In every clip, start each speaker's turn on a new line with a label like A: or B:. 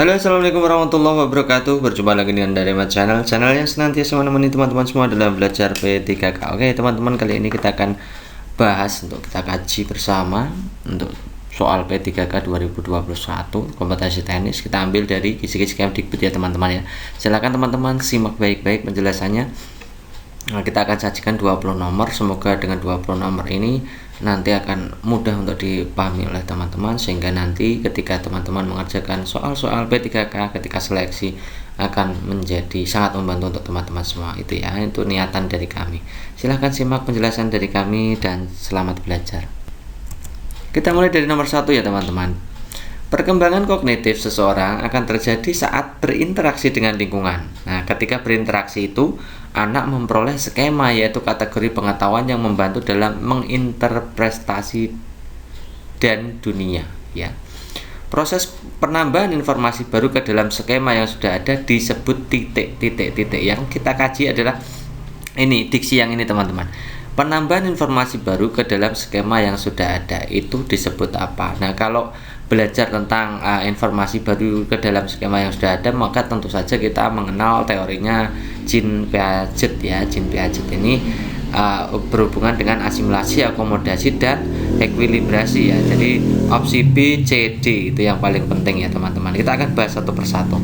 A: Halo, assalamualaikum warahmatullahi wabarakatuh. Berjumpa lagi dengan Dharma Channel, channel yang senantiasa menemani teman-teman semua dalam belajar P3K. Oke teman-teman, kali ini kita akan bahas untuk kita kaji bersama untuk soal P3K 2021 kompetensi teknis. Kita ambil dari kisi-kisi Kemdikbud ya teman-teman ya. Silakan teman-teman simak baik-baik penjelasannya. Nah, kita akan sajikan 20 nomor. Semoga dengan 20 nomor ini nanti akan mudah untuk dipahami oleh teman-teman, sehingga nanti ketika teman-teman mengerjakan soal-soal P3K ketika seleksi akan menjadi sangat membantu untuk teman-teman semua. Itu ya, itu niatan dari kami. Silahkan simak penjelasan dari kami dan selamat belajar. Kita mulai dari nomor 1 ya teman-teman. Perkembangan kognitif seseorang akan terjadi saat berinteraksi dengan lingkungan. Nah, ketika berinteraksi itu, anak memperoleh skema, yaitu kategori pengetahuan yang membantu dalam menginterpretasi dan dunia. Ya, proses penambahan informasi baru ke dalam skema yang sudah ada disebut titik. Yang kita kaji adalah ini diksi yang ini teman-teman. Penambahan informasi baru ke dalam skema yang sudah ada itu disebut apa? Nah, kalau belajar tentang informasi baru ke dalam skema yang sudah ada, maka tentu saja kita mengenal teorinya Jean Piaget ya. Jean Piaget ini berhubungan dengan asimilasi, akomodasi, dan ekuilibrasi ya. Jadi opsi B, C, D itu yang paling penting ya teman-teman. Kita akan bahas satu persatu.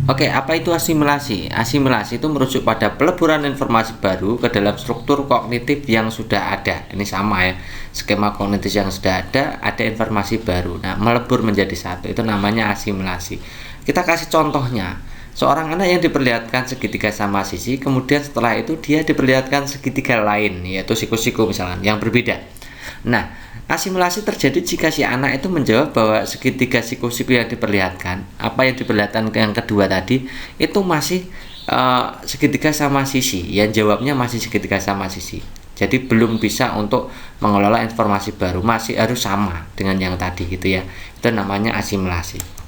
A: Oke, apa itu asimilasi? Asimilasi itu merujuk pada peleburan informasi baru ke dalam struktur kognitif yang sudah ada. Ini sama ya, skema kognitif yang sudah ada informasi baru. Nah, melebur menjadi satu, itu namanya asimilasi. Kita kasih contohnya. Seorang anak yang diperlihatkan segitiga sama sisi, kemudian setelah itu dia diperlihatkan segitiga lain, yaitu siku-siku misalnya, yang berbeda. Nah, asimilasi terjadi jika si anak itu menjawab bahwa segitiga siku-siku yang diperlihatkan, apa yang diperlihatkan yang kedua tadi, itu masih segitiga sama sisi. Yang jawabnya masih segitiga sama sisi. Jadi belum bisa untuk mengelola informasi baru, masih harus sama dengan yang tadi gitu ya. Itu namanya asimilasi.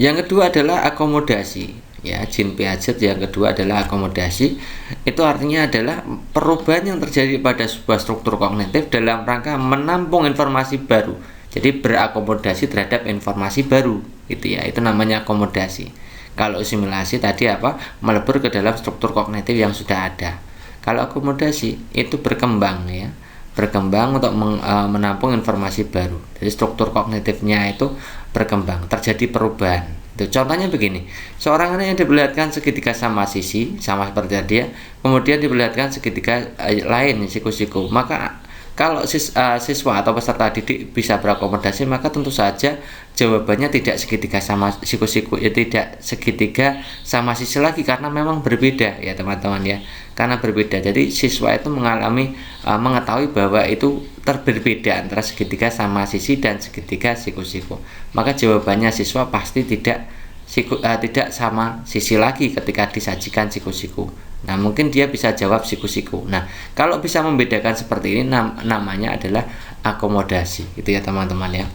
A: Yang kedua adalah akomodasi. Ya, Jean Piaget yang kedua adalah akomodasi. Itu artinya adalah perubahan yang terjadi pada sebuah struktur kognitif dalam rangka menampung informasi baru. Jadi berakomodasi terhadap informasi baru, gitu ya. Itu namanya akomodasi. Kalau asimilasi tadi apa? Melebur ke dalam struktur kognitif yang sudah ada. Kalau akomodasi itu berkembang ya. Berkembang untuk menampung informasi baru. Jadi struktur kognitifnya itu berkembang, terjadi perubahan. Contohnya begini, seorang anak yang diperlihatkan segitiga sama sisi, sama seperti tadi ya, kemudian diperlihatkan segitiga lain, siku-siku, maka kalau siswa atau peserta didik bisa berakomodasi, maka tentu saja jawabannya tidak segitiga sama siku-siku, ya tidak segitiga sama sisi lagi, karena memang berbeda ya teman-teman ya, karena berbeda. Jadi siswa itu mengalami mengetahui bahwa itu berbeda antara segitiga sama sisi dan segitiga siku-siku, maka jawabannya siswa pasti tidak sama sisi lagi ketika disajikan siku-siku. Nah, mungkin dia bisa jawab siku-siku. Nah, kalau bisa membedakan seperti ini namanya adalah akomodasi, gitu ya teman-teman ya.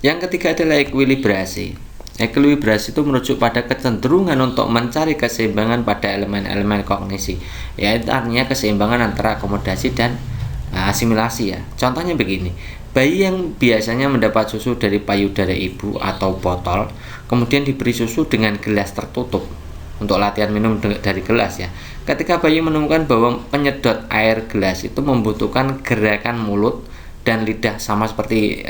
A: Yang ketiga adalah ekuilibrasi. Ekuilibrasi itu merujuk pada kecenderungan untuk mencari keseimbangan pada elemen-elemen kognisi, yaitu artinya keseimbangan antara akomodasi dan asimilasi ya. Contohnya begini, bayi yang biasanya mendapat susu dari payudara ibu atau botol, kemudian diberi susu dengan gelas tertutup untuk latihan minum dari gelas ya. Ketika bayi menemukan bahwa penyedot air gelas itu membutuhkan gerakan mulut dan lidah sama seperti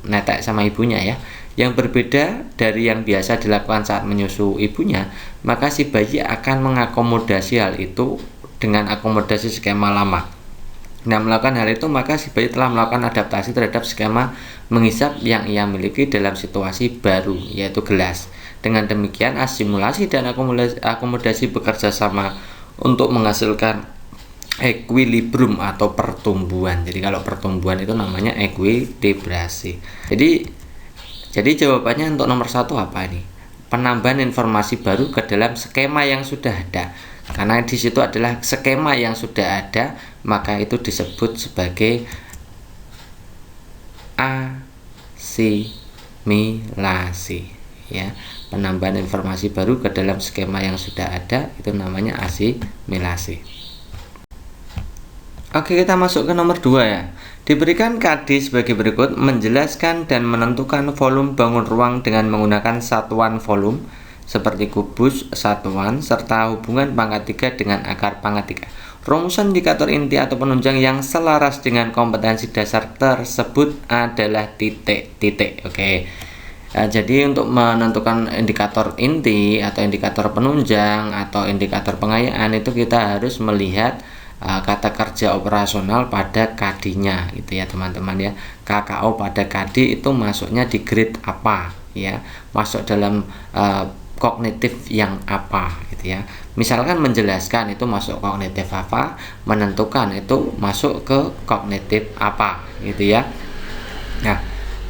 A: netek sama ibunya ya, yang berbeda dari yang biasa dilakukan saat menyusu ibunya, maka si bayi akan mengakomodasi hal itu dengan akomodasi skema lama. Nah, melakukan hal itu, maka si bayi telah melakukan adaptasi terhadap skema menghisap yang ia miliki dalam situasi baru, yaitu gelas. Dengan demikian, asimilasi dan akomodasi bekerja sama untuk menghasilkan equilibrium atau pertumbuhan. Jadi kalau pertumbuhan itu namanya ekuilibrasi. Jadi jawabannya untuk nomor 1 apa ini? Penambahan informasi baru ke dalam skema yang sudah ada. Karena di situ adalah skema yang sudah ada, maka itu disebut sebagai asimilasi ya. Penambahan informasi baru ke dalam skema yang sudah ada itu namanya asimilasi. Oke, kita masuk ke nomor 2 ya. Diberikan KD sebagai berikut, menjelaskan dan menentukan volume bangun ruang dengan menggunakan satuan volume seperti kubus, satuan, serta hubungan pangkat 3 dengan akar pangkat 3. Rumusan indikator inti atau penunjang yang selaras dengan kompetensi dasar tersebut adalah titik. Oke. Jadi untuk menentukan indikator inti atau indikator penunjang atau indikator pengayaan itu kita harus melihat kata kerja operasional pada KD-nya gitu ya teman-teman ya. KKO pada KD itu masuknya di grade apa ya, masuk dalam kognitif yang apa gitu ya. Misalkan menjelaskan itu masuk kognitif apa, menentukan itu masuk ke kognitif apa gitu ya. Nah,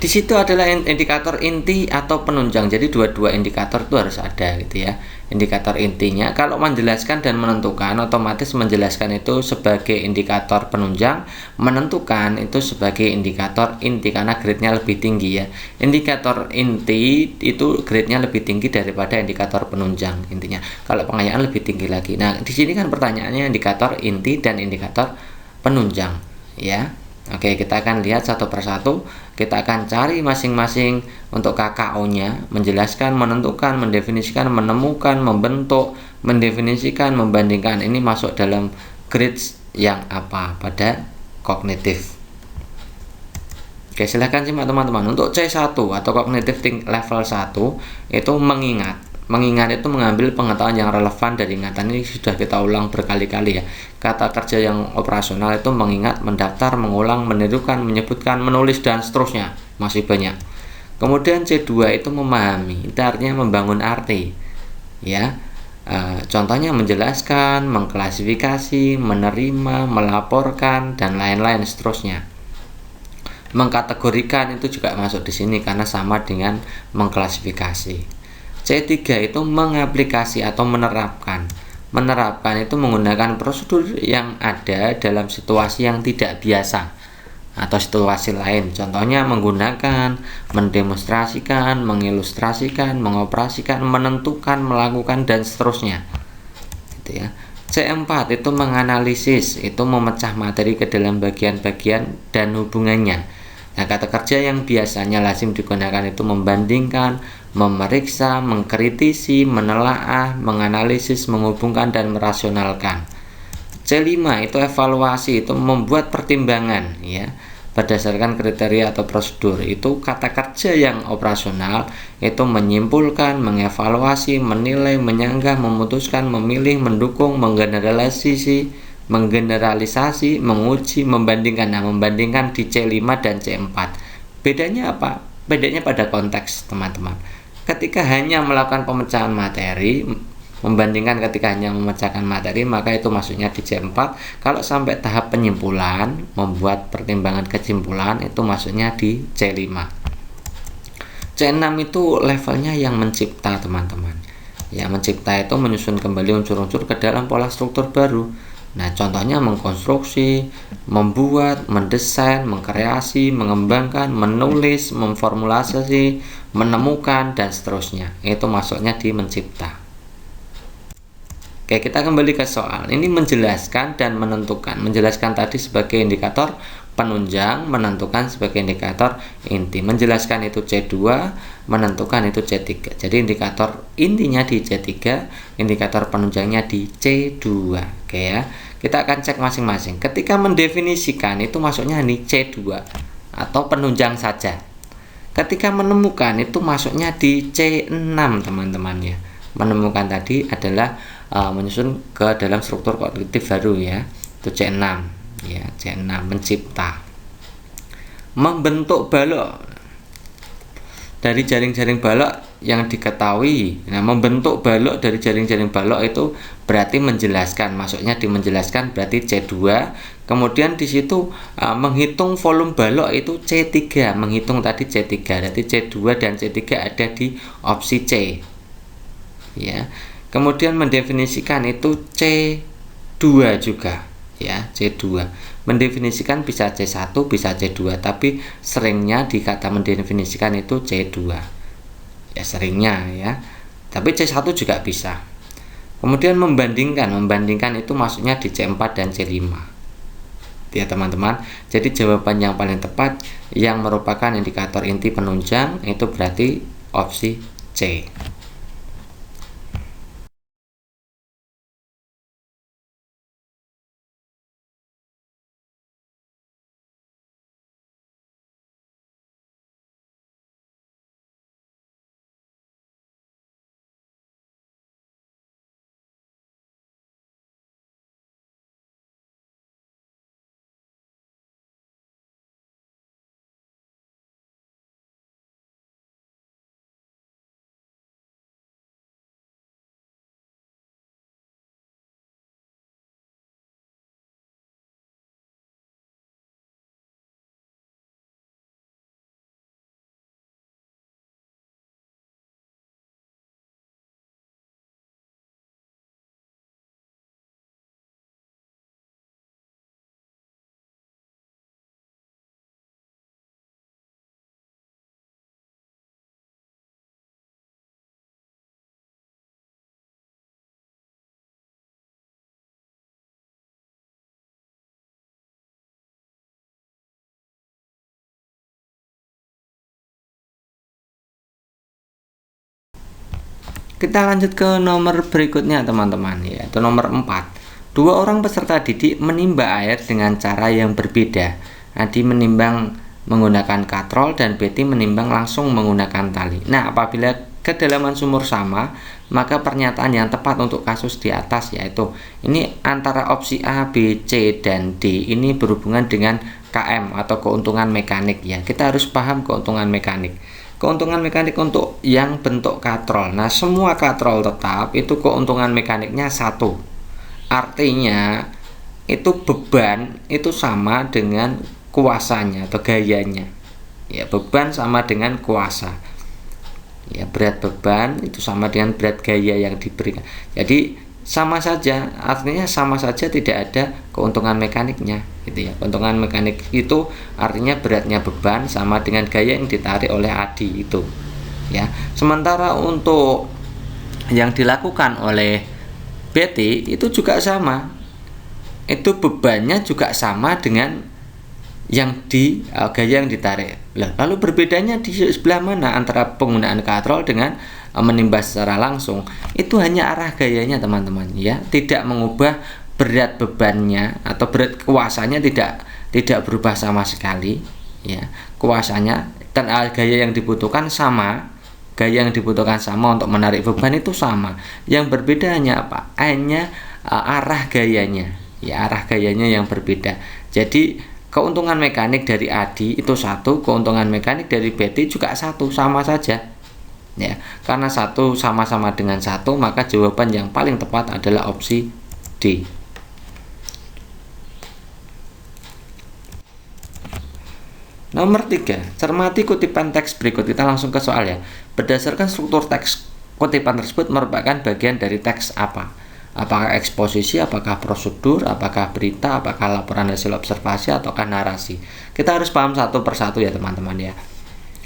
A: di situ adalah indikator inti atau penunjang. Jadi dua-dua indikator itu harus ada gitu ya. Indikator intinya kalau menjelaskan dan menentukan, otomatis menjelaskan itu sebagai indikator penunjang, menentukan itu sebagai indikator inti karena grade-nya lebih tinggi ya. Indikator inti itu grade-nya lebih tinggi daripada indikator penunjang intinya. Kalau pengayaan lebih tinggi lagi. Nah, di sini kan pertanyaannya indikator inti dan indikator penunjang ya. Oke, kita akan lihat satu persatu. Kita akan cari masing-masing untuk KKO-nya, menjelaskan, menentukan, mendefinisikan, menemukan, membentuk, mendefinisikan, membandingkan. Ini masuk dalam grades yang apa pada kognitif. Oke, silahkan simak teman-teman. Untuk C1 atau kognitif level 1 itu mengingat. Mengingat itu mengambil pengetahuan yang relevan dari ingatan. Ini sudah kita ulang berkali-kali ya. Kata kerja yang operasional itu mengingat, mendaftar, mengulang, menirukan, menyebutkan, menulis, dan seterusnya. Masih banyak. Kemudian C2 itu memahami. Itu artinya membangun arti ya. Contohnya menjelaskan, mengklasifikasi, menerima, melaporkan, dan lain-lain seterusnya. Mengkategorikan itu juga masuk di sini karena sama dengan mengklasifikasi. C3 itu mengaplikasi atau menerapkan. Menerapkan itu menggunakan prosedur yang ada dalam situasi yang tidak biasa atau situasi lain. Contohnya menggunakan, mendemonstrasikan, mengilustrasikan, mengoperasikan, menentukan, melakukan, dan seterusnya. Gitu ya. C4 itu menganalisis, itu memecah materi ke dalam bagian-bagian dan hubungannya. Nah, kata kerja yang biasanya lazim digunakan itu membandingkan, memeriksa, mengkritisi, menelaah, menganalisis, menghubungkan, dan merasionalkan. C5 itu evaluasi, itu membuat pertimbangan ya berdasarkan kriteria atau prosedur. Itu kata kerja yang operasional itu menyimpulkan, mengevaluasi, menilai, menyanggah, memutuskan, memilih, mendukung, menggeneralisasi, menguji, membandingkan. Nah, membandingkan di C5 dan C4. Bedanya apa? Bedanya pada konteks, teman-teman. Ketika hanya melakukan pemecahan materi, membandingkan ketika hanya memecahkan materi, maka itu masuknya di C4. Kalau sampai tahap penyimpulan, membuat pertimbangan kesimpulan, itu masuknya di C5. C6 itu levelnya yang mencipta, teman-teman. Ya, mencipta itu menyusun kembali unsur-unsur ke dalam pola struktur baru. Nah, contohnya mengkonstruksi, membuat, mendesain, mengkreasi, mengembangkan, menulis, memformulasi, menemukan, dan seterusnya. Itu masuknya di mencipta. Oke, kita kembali ke soal. Ini menjelaskan dan menentukan. Menjelaskan tadi sebagai indikator penunjang, menentukan sebagai indikator inti. Menjelaskan itu C2, menentukan itu C3. Jadi indikator intinya di C3, indikator penunjangnya di C2. Oke ya. Kita akan cek masing-masing. Ketika mendefinisikan itu masuknya di C2 atau penunjang saja. Ketika menemukan itu masuknya di C6, teman-teman ya. Menemukan tadi adalah menyusun ke dalam struktur kognitif baru ya. Itu C6 ya, C6 mencipta. Membentuk balok dari jaring-jaring balok yang diketahui. Nah, membentuk balok dari jaring-jaring balok itu berarti menjelaskan. Masuknya di menjelaskan berarti C2. Kemudian di situ menghitung volume balok itu C3. Menghitung tadi C3. Berarti C2 dan C3 ada di opsi C. Ya. Kemudian mendefinisikan itu C2 juga. Ya, C2. Mendefinisikan bisa C1, bisa C2, tapi seringnya di kata mendefinisikan itu C2. Ya, seringnya ya. Tapi C1 juga bisa. Kemudian membandingkan itu maksudnya di C4 dan C5. gitu ya teman-teman. Jadi jawaban yang paling tepat yang merupakan indikator inti penunjang itu berarti opsi C. Kita lanjut ke nomor berikutnya teman-teman, yaitu nomor 4. Dua orang peserta didik menimba air dengan cara yang berbeda. Adi menimbang menggunakan katrol dan Betty menimbang langsung menggunakan tali. Nah, apabila kedalaman sumur sama, maka pernyataan yang tepat untuk kasus di atas yaitu ini antara opsi A, B, C, dan D ini berhubungan dengan KM atau keuntungan mekanik ya. Kita harus paham keuntungan mekanik. Keuntungan mekanik untuk yang bentuk katrol. Nah, semua katrol tetap itu keuntungan mekaniknya 1. Artinya itu beban itu sama dengan kuasanya atau gayanya. Ya, beban sama dengan kuasa. Ya, berat beban itu sama dengan berat gaya yang diberikan. Jadi sama saja, artinya sama saja, tidak ada keuntungan mekaniknya gitu ya. Keuntungan mekanik itu artinya beratnya beban sama dengan gaya yang ditarik oleh Adi itu ya. Sementara untuk yang dilakukan oleh Betty itu juga sama, itu bebannya juga sama dengan yang gaya yang ditarik. Lalu berbedanya di sebelah mana antara penggunaan katrol dengan menimba secara langsung? Itu hanya arah gayanya teman-teman ya, tidak mengubah berat bebannya atau berat kuasanya, tidak berubah sama sekali ya. Kuasanya dan gaya yang dibutuhkan sama, gaya yang dibutuhkan sama untuk menarik beban itu sama. Yang berbeda hanya apa? Hanya arah gayanya ya, arah gayanya yang berbeda. Jadi keuntungan mekanik dari Adi itu 1, keuntungan mekanik dari Betty juga 1, sama saja ya. Karena 1 sama-sama dengan 1, maka jawaban yang paling tepat adalah opsi D. Nomor 3, cermati kutipan teks berikut. Kita langsung ke soal ya. Berdasarkan struktur teks, kutipan tersebut merupakan bagian dari teks apa? Apakah eksposisi, apakah prosedur, apakah berita, apakah laporan hasil observasi, ataukah narasi? Kita harus paham satu persatu ya teman-teman ya.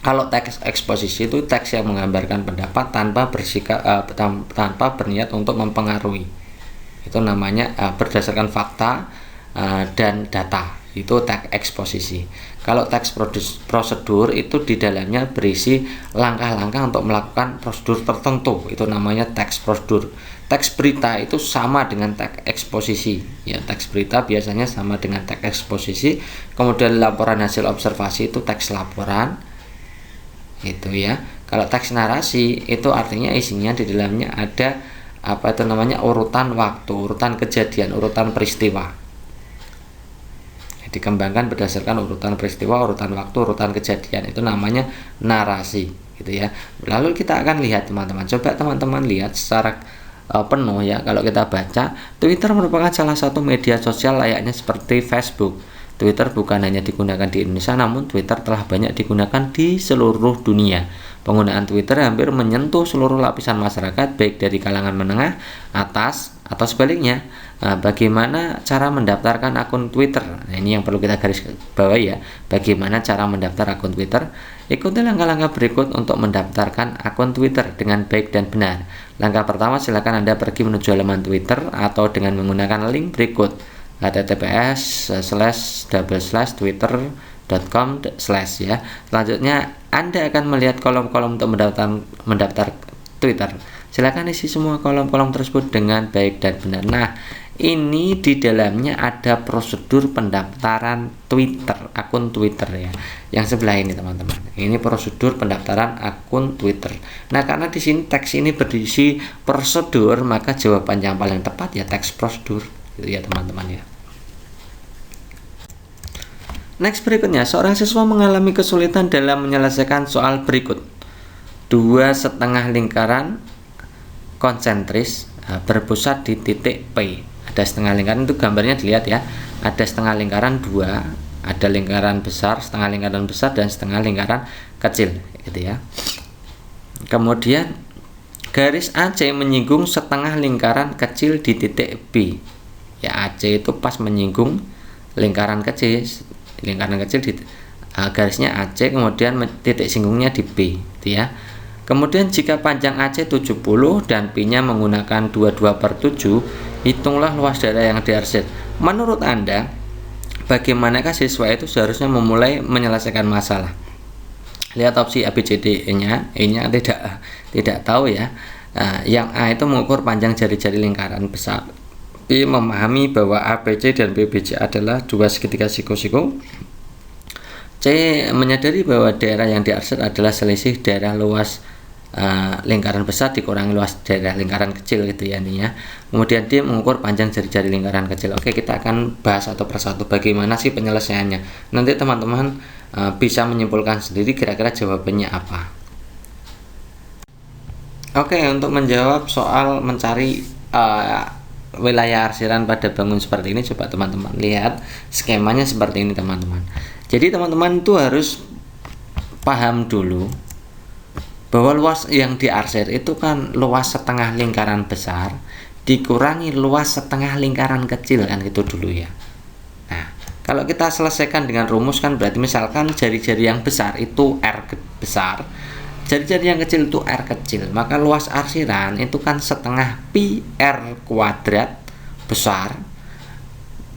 A: Kalau teks eksposisi itu teks yang menggambarkan pendapat tanpa berniat untuk mempengaruhi. Itu namanya berdasarkan fakta dan data. Itu teks eksposisi. Kalau teks prosedur itu di dalamnya berisi langkah-langkah untuk melakukan prosedur tertentu. Itu namanya teks prosedur. Teks berita itu sama dengan teks eksposisi ya. Teks berita biasanya sama dengan teks eksposisi. Kemudian laporan hasil observasi itu teks laporan itu ya. Kalau teks narasi itu artinya isinya di dalamnya ada urutan waktu, urutan kejadian, urutan peristiwa. Dikembangkan berdasarkan urutan peristiwa, urutan waktu, urutan kejadian. Itu namanya narasi gitu ya. Lalu kita akan lihat teman-teman. Coba teman-teman lihat secara penuh ya. Kalau kita baca, Twitter merupakan salah satu media sosial layaknya seperti Facebook. Twitter bukan hanya digunakan di Indonesia, namun Twitter telah banyak digunakan di seluruh dunia. Penggunaan Twitter hampir menyentuh seluruh lapisan masyarakat, baik dari kalangan menengah, atas, atau sebaliknya. Nah, bagaimana cara mendaftarkan akun Twitter? Nah, ini yang perlu kita garis bawahi ya. Bagaimana cara mendaftar akun Twitter? Ikuti langkah-langkah berikut untuk mendaftarkan akun Twitter dengan baik dan benar. Langkah pertama, silakan Anda pergi menuju halaman Twitter atau dengan menggunakan link berikut. https://twitter.com/ ya. Selanjutnya Anda akan melihat kolom-kolom untuk mendaftar Twitter. Silakan isi semua kolom-kolom tersebut dengan baik dan benar. Nah, ini di dalamnya ada prosedur pendaftaran Twitter, akun Twitter ya. Yang sebelah ini teman-teman. Ini prosedur pendaftaran akun Twitter. Nah, karena di sini teks ini berisi prosedur, maka jawaban yang paling tepat ya teks prosedur, gitu ya teman-teman ya. Next berikutnya, seorang siswa mengalami kesulitan dalam menyelesaikan soal berikut. 2,5 lingkaran konsentris berpusat di titik P. Ada setengah lingkaran, itu gambarnya dilihat ya. Ada setengah lingkaran 2, ada lingkaran besar, setengah lingkaran besar, dan setengah lingkaran kecil, gitu ya. Kemudian garis AC menyinggung setengah lingkaran kecil di titik B. Ya, AC itu pas menyinggung lingkaran kecil di garisnya AC, kemudian titik singgungnya di B, gitu ya. Kemudian jika panjang AC 70 dan P-nya menggunakan 22/7, hitunglah luas daerah yang diarsir. Menurut Anda, bagaimanakah siswa itu seharusnya memulai menyelesaikan masalah? Lihat opsi A, B, C, D, E-nya. E-nya tidak tahu ya. Yang A itu mengukur panjang jari-jari lingkaran besar. B memahami bahwa ABC dan BBC adalah dua segitiga siku-siku. C menyadari bahwa daerah yang diarsir adalah selisih daerah luas lingkaran besar dikurangi luas daerah lingkaran kecil, gitu ya intinya. Kemudian D mengukur panjang jari-jari lingkaran kecil. Oke, kita akan bahas satu persatu bagaimana sih penyelesaiannya. Nanti teman-teman bisa menyimpulkan sendiri kira-kira jawabannya apa. Oke, untuk menjawab soal mencari wilayah arsiran pada bangun seperti ini, coba teman-teman lihat skemanya seperti ini teman-teman. Jadi teman-teman itu harus paham dulu bahwa luas yang diarsir itu kan luas setengah lingkaran besar dikurangi luas setengah lingkaran kecil, kan gitu dulu ya. Nah, kalau kita selesaikan dengan rumus kan berarti misalkan jari-jari yang besar itu R besar, jari-jari yang kecil itu R kecil, maka luas arsiran itu kan setengah pi R kuadrat besar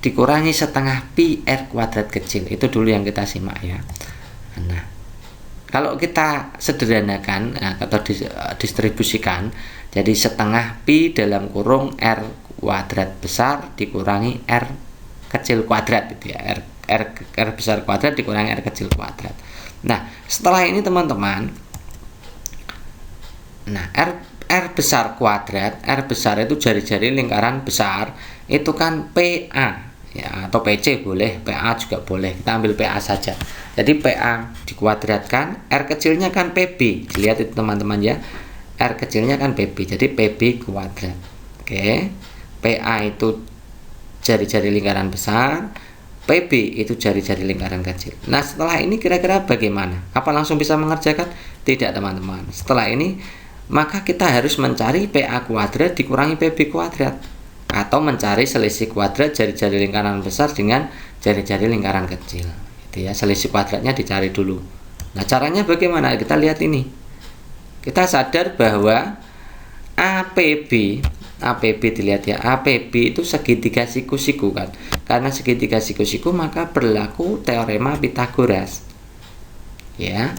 A: dikurangi setengah pi R kuadrat kecil. Itu dulu yang kita simak ya. Nah, kalau kita sederhanakan atau distribusikan, jadi setengah pi dalam kurung R kuadrat besar dikurangi R kecil kuadrat, itu ya. R besar kuadrat dikurangi R kecil kuadrat. Nah, setelah ini teman-teman, nah, R besar kuadrat, R besar itu jari-jari lingkaran besar, itu kan PA ya, atau PC boleh, PA juga boleh. Kita ambil PA saja. Jadi PA dikuadratkan, R kecilnya kan PB. Dilihat itu teman-teman ya. R kecilnya kan PB, jadi PB kuadrat. Oke. PA itu jari-jari lingkaran besar, PB itu jari-jari lingkaran kecil. Nah, setelah ini kira-kira bagaimana? Apa langsung bisa mengerjakan? Tidak teman-teman. Setelah ini maka kita harus mencari PA kuadrat dikurangi PB kuadrat, atau mencari selisih kuadrat jari-jari lingkaran besar dengan jari-jari lingkaran kecil, gitu ya. Selisih kuadratnya dicari dulu. Nah, caranya bagaimana? Kita lihat ini. Kita sadar bahwa APB dilihat ya, APB itu segitiga siku-siku kan. Karena segitiga siku-siku maka berlaku teorema Pitagoras. Ya.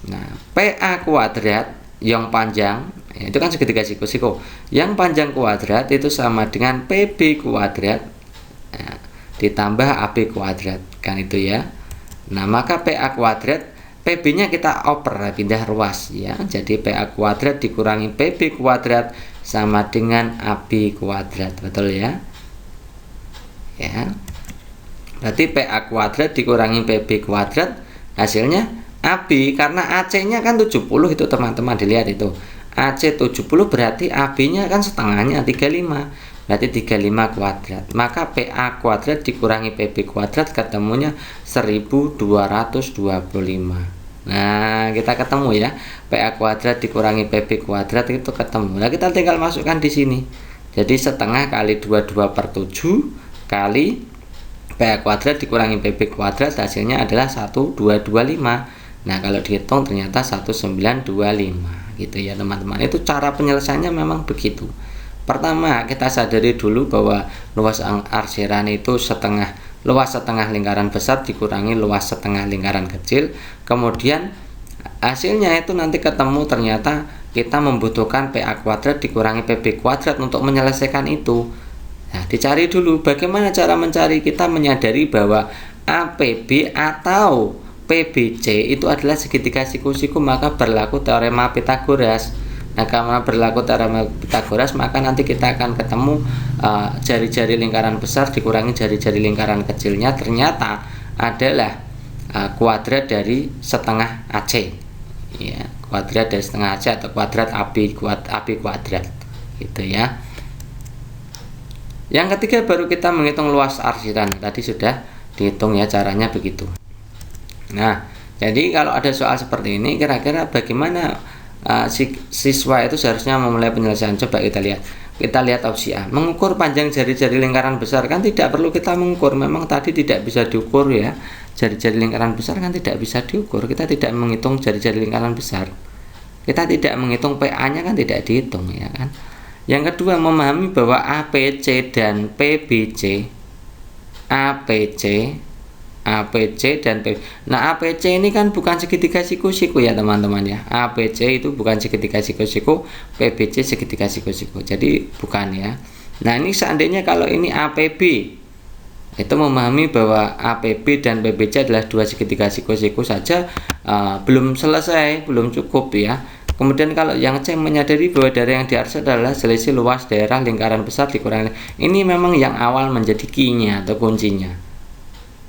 A: Nah, PA kuadrat yang panjang itu kan segitiga siku-siku, yang panjang kuadrat itu sama dengan PB kuadrat ditambah AB kuadrat, kan itu ya. Nah, maka PA kuadrat, PB nya kita oper, pindah ruas ya, jadi PA kuadrat dikurangi PB kuadrat sama dengan AB kuadrat, betul ya. Ya, berarti PA kuadrat dikurangi PB kuadrat hasilnya AB, karena AC-nya kan 70 itu teman-teman, dilihat itu. AC 70 berarti AB-nya kan setengahnya 35. Berarti 35 kuadrat. Maka PA kuadrat dikurangi PB kuadrat ketemunya 1225. Nah, kita ketemu ya. PA kuadrat dikurangi PB kuadrat itu ketemu. Nah, kita tinggal masukkan di sini. Jadi setengah kali 22/7 kali PA kuadrat dikurangi PB kuadrat hasilnya adalah 1225. Nah, kalau dihitung ternyata 1925, gitu ya teman-teman. Itu cara penyelesaiannya memang begitu. Pertama, kita sadari dulu bahwa luas arsiran itu luas setengah lingkaran besar dikurangi luas setengah lingkaran kecil. Kemudian hasilnya itu nanti ketemu ternyata kita membutuhkan PA kuadrat dikurangi PB kuadrat untuk menyelesaikan itu. Nah, dicari dulu bagaimana cara mencari. Kita menyadari bahwa APB atau PBC itu adalah segitiga siku-siku, maka berlaku teorema Pitagoras. Nah, karena berlaku teorema Pitagoras, maka nanti kita akan ketemu jari-jari lingkaran besar dikurangi jari-jari lingkaran kecilnya ternyata adalah kuadrat dari setengah AC. Ya, kuadrat dari setengah AC atau kuadrat AB kuadrat gitu ya. Yang ketiga baru kita menghitung luas arsiran. Tadi sudah dihitung ya, caranya begitu. Nah, jadi kalau ada soal seperti ini, kira-kira bagaimana siswa itu seharusnya memulai penyelesaian? Coba kita lihat. Kita lihat opsi A. Mengukur panjang jari-jari lingkaran besar, kan tidak perlu kita mengukur. Memang tadi tidak bisa diukur ya. Jari-jari lingkaran besar kan tidak bisa diukur. Kita tidak menghitung jari-jari lingkaran besar. Kita tidak menghitung PA-nya kan tidak dihitung ya kan. Yang kedua, memahami bahwa APC dan PBC dan PB. Nah, APC ini kan bukan segitiga siku-siku ya teman-teman ya. APC itu bukan segitiga siku-siku, PBC segitiga siku-siku. Jadi bukan ya. Nah, ini seandainya kalau ini APB, itu memahami bahwa APB dan PBC adalah dua segitiga siku-siku saja belum selesai, belum cukup ya. Kemudian kalau yang C, menyadari bahwa daerah yang diarsir adalah selisih luas daerah lingkaran besar dikurangi. Ini memang yang awal menjadi key-nya atau kuncinya.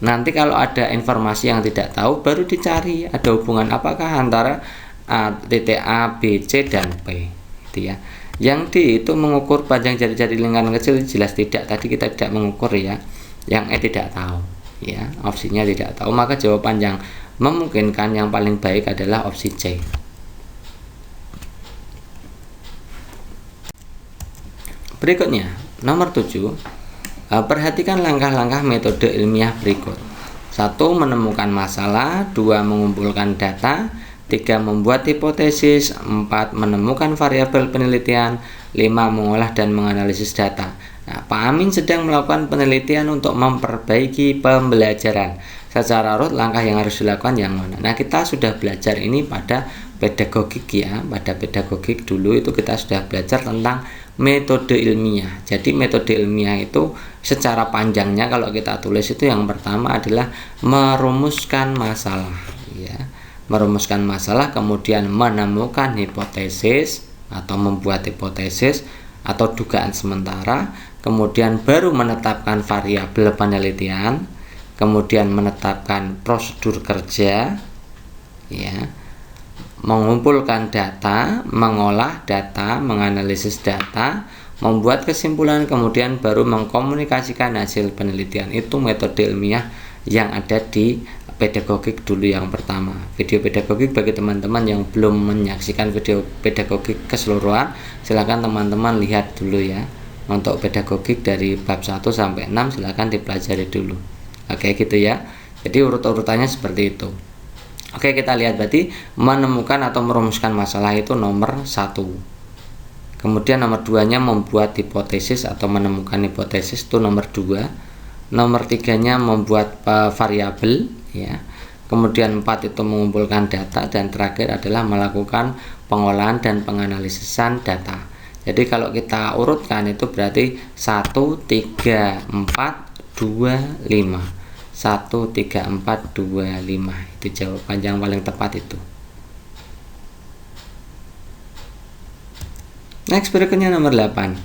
A: Nanti kalau ada informasi yang tidak tahu baru dicari ada hubungan apakah antara titik A, B, C dan P gitu ya. Yang D itu mengukur panjang jari-jari lingkaran kecil, jelas tidak, tadi kita tidak mengukur ya. Yang E tidak tahu ya, opsinya tidak tahu, maka jawaban yang memungkinkan yang paling baik adalah opsi C. Berikutnya nomor 7. Perhatikan langkah-langkah metode ilmiah berikut. 1. Menemukan masalah. 2. Mengumpulkan data. 3. Membuat hipotesis. 4. Menemukan variabel penelitian. 5. Mengolah dan menganalisis data. Nah, Pak Amin sedang melakukan penelitian untuk memperbaiki pembelajaran. Secara urut langkah yang harus dilakukan yang mana? Nah, kita sudah belajar ini pada pedagogik ya. Pada pedagogik dulu itu kita sudah belajar tentang metode ilmiah. Jadi metode ilmiah itu secara panjangnya kalau kita tulis itu yang pertama adalah merumuskan masalah ya. Merumuskan masalah, kemudian menemukan hipotesis atau membuat hipotesis atau dugaan sementara, kemudian baru menetapkan variabel penelitian, kemudian menetapkan prosedur kerja ya, mengumpulkan data, mengolah data, menganalisis data, membuat kesimpulan, kemudian baru mengkomunikasikan hasil penelitian. Itu metode ilmiah yang ada di pedagogik dulu yang pertama. Video pedagogik bagi teman-teman yang belum menyaksikan video pedagogik keseluruhan, silakan teman-teman lihat dulu ya. Untuk pedagogik dari bab 1 sampai 6 silakan dipelajari dulu. Oke gitu ya. Jadi urut-urutannya seperti itu. Oke, kita lihat berarti menemukan atau merumuskan masalah itu nomor 1. Kemudian nomor 2-nya membuat hipotesis atau menemukan hipotesis itu nomor 2. Nomor 3-nya membuat variabel ya. Kemudian 4 itu mengumpulkan data, dan terakhir adalah melakukan pengolahan dan penganalisisan data. Jadi kalau kita urutkan itu berarti 1, 3, 4, 2, 5. 1, 3, 4, 2, 5. Itu jawaban yang paling tepat itu. Next, berikutnya nomor 8.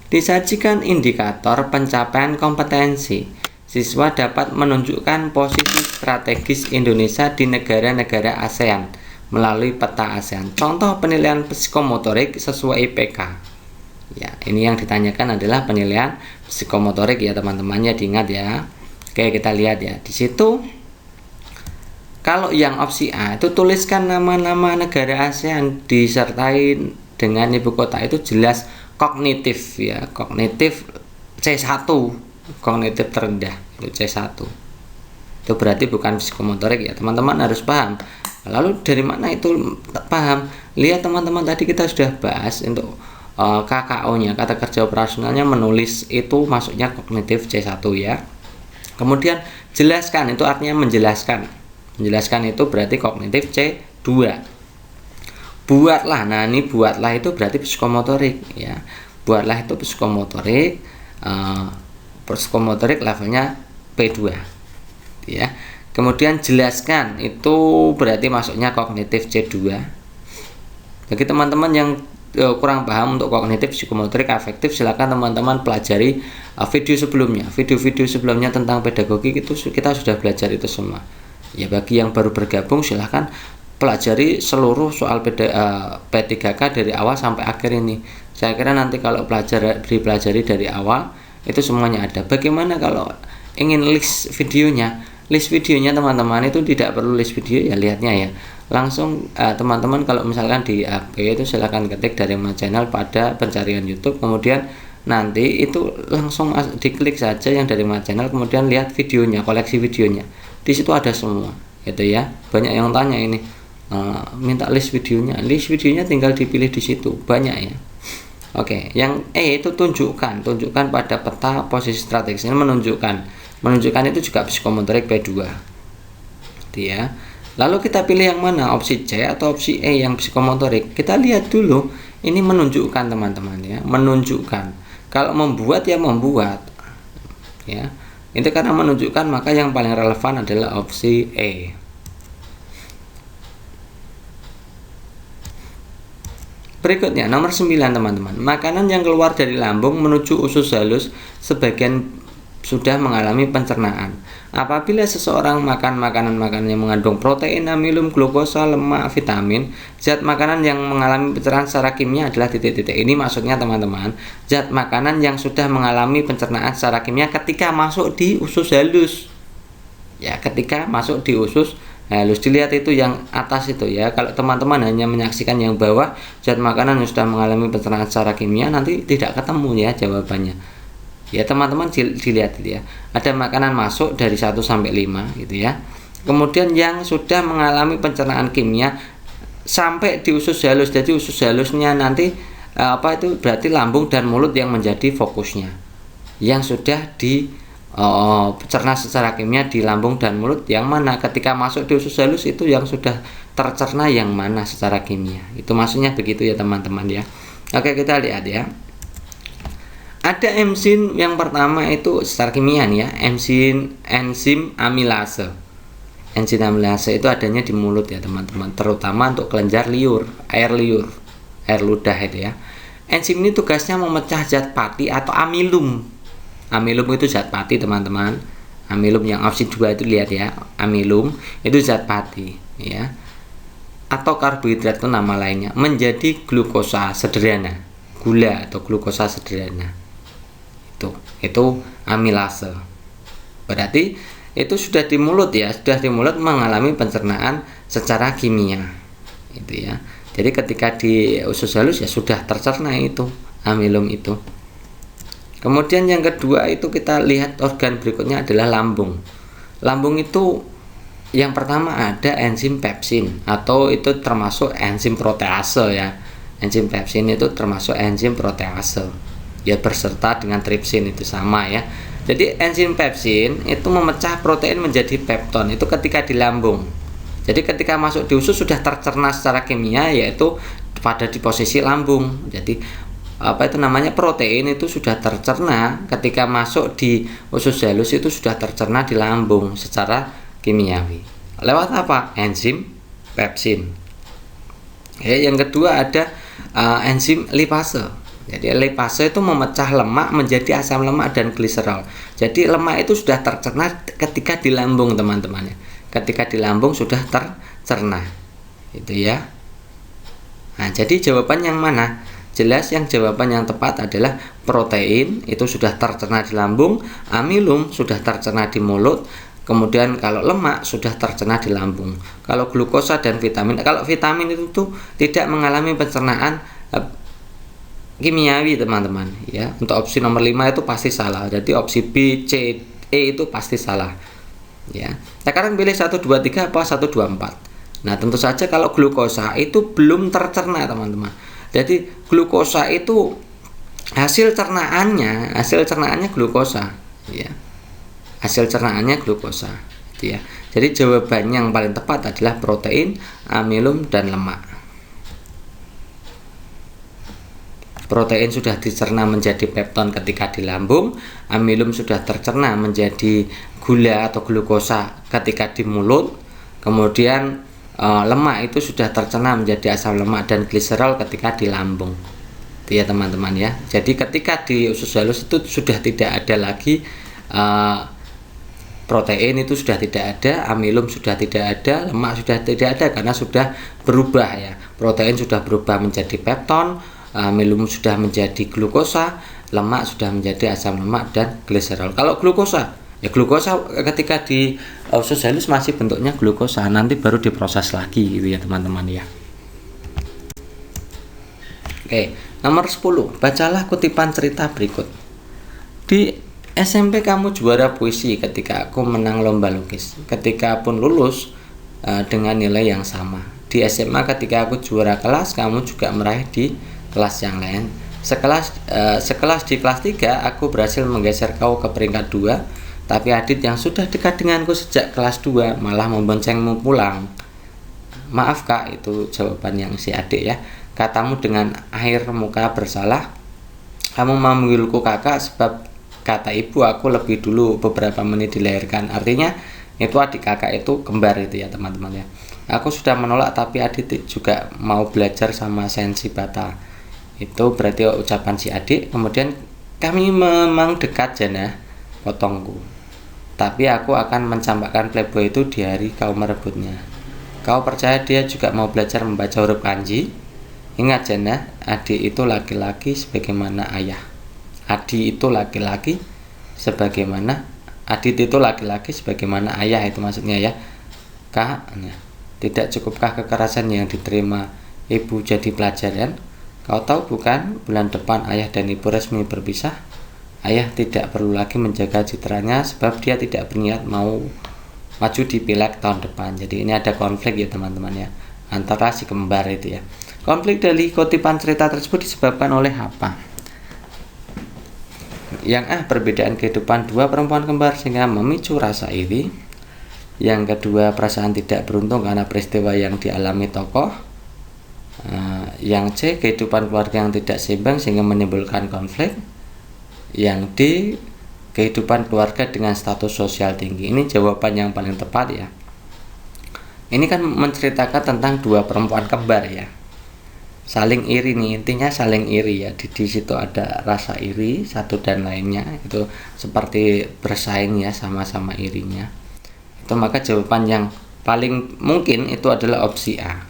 A: Disajikan indikator pencapaian kompetensi. Siswa dapat menunjukkan posisi strategis Indonesia di negara-negara ASEAN melalui peta ASEAN. Contoh penilaian psikomotorik sesuai IPK. Ya, ini yang ditanyakan adalah penilaian psikomotorik ya teman-temannya, diingat ya. Oke, kita lihat ya. Di situ kalau yang opsi A itu tuliskan nama-nama negara ASEAN disertai dengan ibu kota, itu jelas kognitif ya. Kognitif C1, kognitif terendah itu C1. Itu berarti bukan psikomotorik ya. Teman-teman harus paham. Lalu dari mana itu paham? Lihat teman-teman, tadi kita sudah bahas untuk KKO-nya, kata kerja operasionalnya menulis, itu masuknya kognitif C1 ya. Kemudian jelaskan itu artinya menjelaskan. Menjelaskan itu berarti kognitif C2. Buatlah, nah ini buatlah itu berarti psikomotorik ya. Buatlah itu psikomotorik, psikomotorik levelnya P2 ya. Kemudian jelaskan itu berarti masuknya kognitif C2. Bagi teman-teman yang kurang paham untuk kognitif, psikomotorik, afektif, silakan teman-teman pelajari video sebelumnya. Video-video sebelumnya tentang pedagogi itu kita sudah belajar itu semua. Ya, bagi yang baru bergabung silahkan pelajari seluruh soal P3K dari awal sampai akhir ini. Saya kira nanti kalau dipelajari dari awal itu semuanya ada. Bagaimana kalau ingin list videonya? List videonya teman-teman itu tidak perlu list video ya, lihatnya ya. Langsung teman-teman kalau misalkan di HP itu silahkan ketik Darema Channel pada pencarian YouTube, kemudian nanti itu langsung diklik saja yang Darema Channel, kemudian lihat videonya, koleksi videonya. Di situ ada semua, gitu ya. Banyak yang tanya ini minta list videonya tinggal dipilih di situ, banyak ya. Oke, yang itu tunjukkan pada peta posisi strategis. Ini menunjukkan itu juga psikomotorik P2, gitu ya. Lalu kita pilih yang mana, opsi C atau opsi E yang psikomotorik. Kita lihat dulu, ini menunjukkan teman-teman ya, menunjukkan. Kalau membuat ya membuat, ya. Itu karena menunjukkan, maka yang paling relevan adalah opsi E. Berikutnya nomor 9 teman-teman. Makanan yang keluar dari lambung menuju usus halus sebagian sudah mengalami pencernaan. Apabila seseorang makan makanan-makanan yang mengandung protein, amilum, glukosa, lemak, vitamin, zat makanan yang mengalami pencernaan secara kimia adalah titik-titik. Ini maksudnya teman-teman, zat makanan yang sudah mengalami pencernaan secara kimia ketika masuk di usus halus. Ya, ketika masuk di usus halus. Dilihat itu yang atas itu ya. Kalau teman-teman hanya menyaksikan yang bawah, zat makanan yang sudah mengalami pencernaan secara kimia, nanti tidak ketemu ya jawabannya. Ya teman-teman dilihat gitu ya. Ada makanan masuk dari 1 sampai 5 gitu ya. Kemudian yang sudah mengalami pencernaan kimia sampai di usus halus. Jadi usus halusnya nanti itu berarti lambung dan mulut yang menjadi fokusnya. Yang sudah dicerna secara kimia di lambung dan mulut yang mana? Ketika masuk di usus halus itu yang sudah tercerna yang mana secara kimia. Itu maksudnya begitu ya teman-teman ya. Oke, kita lihat ya. Ada enzim yang pertama itu secara kimia nih ya, enzim amilase. Enzim amilase itu adanya di mulut ya teman-teman, terutama untuk kelenjar liur, air ludah itu ya. Enzim ini tugasnya memecah zat pati atau amilum. Amilum itu zat pati teman-teman. Amilum yang opsi 2 itu lihat ya, amilum itu zat pati ya. Atau karbohidrat itu nama lainnya, menjadi glukosa sederhana, gula atau glukosa sederhana. Itu amilase. Berarti itu sudah di mulut ya, sudah di mulut mengalami pencernaan secara kimia. Itu ya. Jadi ketika di usus halus ya sudah tercerna itu amilum itu. Kemudian yang kedua itu kita lihat organ berikutnya adalah lambung. Lambung itu yang pertama ada enzim pepsin atau itu termasuk enzim protease ya. Enzim pepsin itu termasuk enzim protease. Ya berserta dengan tripsin itu sama ya. Jadi enzim pepsin itu memecah protein menjadi pepton itu ketika di lambung. Jadi ketika masuk di usus sudah tercerna secara kimia yaitu pada di posisi lambung. Jadi protein itu sudah tercerna ketika masuk di usus halus itu sudah tercerna di lambung secara kimiawi. Lewat apa? Enzim pepsin. Yang kedua ada enzim lipase. Jadi lipase itu memecah lemak menjadi asam lemak dan gliserol. Jadi lemak itu sudah tercerna ketika di lambung teman-teman. Ketika di lambung sudah tercerna. Itu ya. Nah, jadi jawaban yang mana? Jelas yang jawaban yang tepat adalah protein itu sudah tercerna di lambung, amilum sudah tercerna di mulut, kemudian kalau lemak sudah tercerna di lambung. Kalau glukosa dan vitamin, kalau vitamin itu tuh tidak mengalami pencernaan kimiawi teman-teman ya. Untuk opsi nomor 5 itu pasti salah. Jadi opsi B, C, E itu pasti salah ya. Sekarang pilih 1 2 3 apa 1 2 4. Nah, tentu saja kalau glukosa itu belum tercerna teman-teman. Jadi glukosa itu hasil cernaannya glukosa, ya. Hasil cernaannya glukosa, gitu ya. Jadi jawaban yang paling tepat adalah protein, amilum, dan lemak. Protein sudah dicerna menjadi pepton ketika di lambung, amilum sudah tercerna menjadi gula atau glukosa ketika di mulut, kemudian lemak itu sudah tercerna menjadi asam lemak dan gliserol ketika di lambung. Itu ya teman-teman ya. Jadi ketika di usus halus itu sudah tidak ada lagi protein, itu sudah tidak ada, amilum sudah tidak ada, lemak sudah tidak ada karena sudah berubah ya. Protein sudah berubah menjadi pepton, amilum sudah menjadi glukosa, lemak sudah menjadi asam lemak dan gliserol. Kalau glukosa, ya glukosa ketika di usus halus masih bentuknya glukosa, nanti baru diproses lagi gitu ya teman-teman ya. Oke, nomor 10, bacalah kutipan cerita berikut. Di SMP kamu juara puisi ketika aku menang lomba lukis. Ketika pun lulus dengan nilai yang sama. Di SMA ketika aku juara kelas, kamu juga meraih di kelas yang lain. Sekelas di kelas 3 aku berhasil menggeser kau ke peringkat 2, tapi Adit yang sudah dekat denganku sejak kelas 2 malah memboncengmu pulang. Maaf kak, itu jawaban yang si adik ya. Katamu dengan air muka bersalah. Kamu memanggilku kakak sebab kata ibu aku lebih dulu beberapa menit dilahirkan. Artinya itu adik kakak itu kembar itu ya teman-teman ya. Aku sudah menolak tapi Adit juga mau belajar sama Sensi Bata. Itu berarti ucapan si adik. Kemudian kami memang dekat Jana, potongku. Tapi aku akan mencampakkan playboy itu di hari kau merebutnya. Kau percaya dia juga mau belajar membaca huruf kanji? Ingat Jana, adik itu laki-laki sebagaimana ayah. Adit itu laki-laki sebagaimana ayah, itu maksudnya ya. Kak, tidak cukupkah kekerasan yang diterima ibu jadi pelajaran? Kau tahu bukan, bulan depan ayah dan ibu resmi berpisah. Ayah tidak perlu lagi menjaga citranya sebab dia tidak berniat mau maju di pileg tahun depan. Jadi ini ada konflik ya teman-teman ya, antara si kembar itu ya. Konflik dari kutipan cerita tersebut disebabkan oleh apa? Yang A, perbedaan kehidupan dua perempuan kembar sehingga memicu rasa iri. Yang kedua, perasaan tidak beruntung karena peristiwa yang dialami tokoh. Yang C, kehidupan keluarga yang tidak seimbang sehingga menimbulkan konflik. Yang D, kehidupan keluarga dengan status sosial tinggi. Ini jawaban yang paling tepat ya. Ini kan menceritakan tentang dua perempuan kembar ya, saling iri nih, intinya saling iri ya. Di situ ada rasa iri satu dan lainnya, itu seperti bersaing ya, sama-sama irinya. Itu maka jawaban yang paling mungkin itu adalah opsi A.